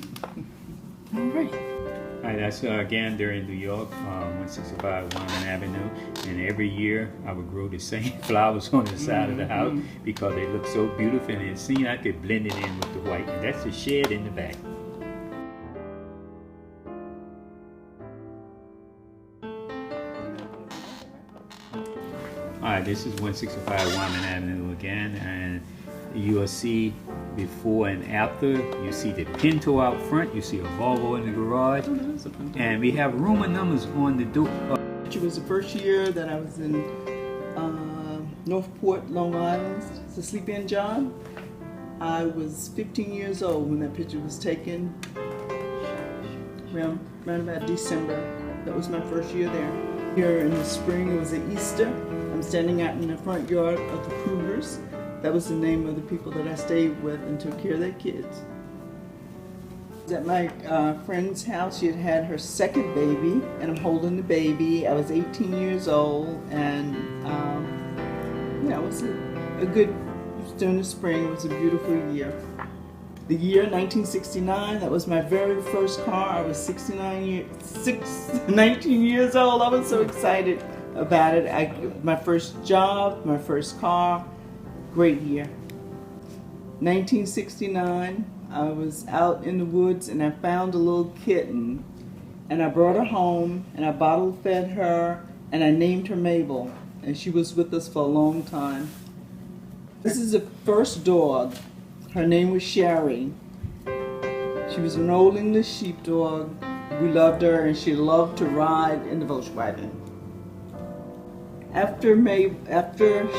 All right. All right, that's again, they're in New York, 165 Wyman Avenue, and every year I would grow the same flowers on the side of the house because they look so beautiful, and it seemed like they blended in with the white. And that's the shed in the back. All right, this is 165 Wyman Avenue again, and you will see before and after. You see the Pinto out front, you see a Volvo in the garage, and we have room numbers on the door. It was the first year that I was in Northport, Long Island. It's a sleep-in job. I was 15 years old when that picture was taken, around about December. That was my first year there. Here in the spring, it was an Easter. I'm standing out in the front yard of the Krugers. That was the name of the people that I stayed with and took care of their kids. At my friend's house, she had had her second baby, and I'm holding the baby. I was 18 years old, and yeah, it was a good, during the spring, it was a beautiful year. The year 1969, that was my very first car. I was 19 years old. I was so excited about it. My first job, my first car, great year. 1969, I was out in the woods and I found a little kitten, and I brought her home and I bottle fed her and I named her Mabel, and she was with us for a long time. This is the first dog. Her name was Sherry. She was an old English sheepdog. We loved her, and she loved to ride in the Volkswagen. After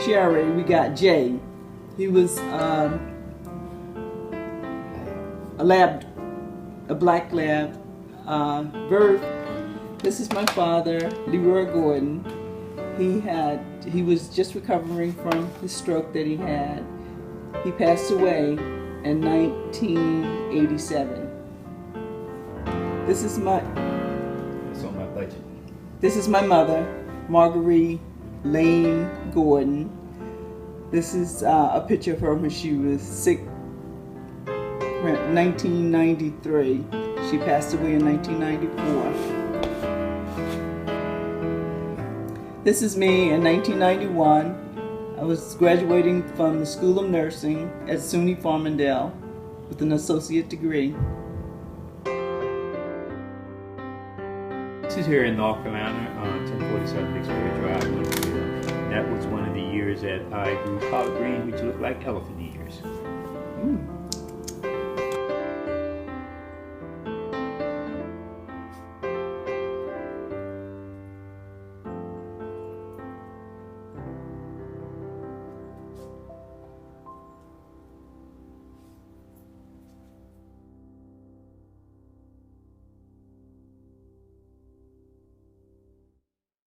Sherry, we got Jay. He was a black lab. This is my father, Leroy Gordon. He was just recovering from the stroke that he had. He passed away in 1987. This is my. It's on my budget. This is my mother, Marguerite Lane Gordon. This is a picture of her when she was sick. 1993. She passed away in 1994. This is me in 1991. I was graduating from the School of Nursing at SUNY Farmingdale with an associate degree. This is here in North Carolina, 1047 Vicksburg Drive. That was one of the years that I grew collard greens, which looked like elephant ears.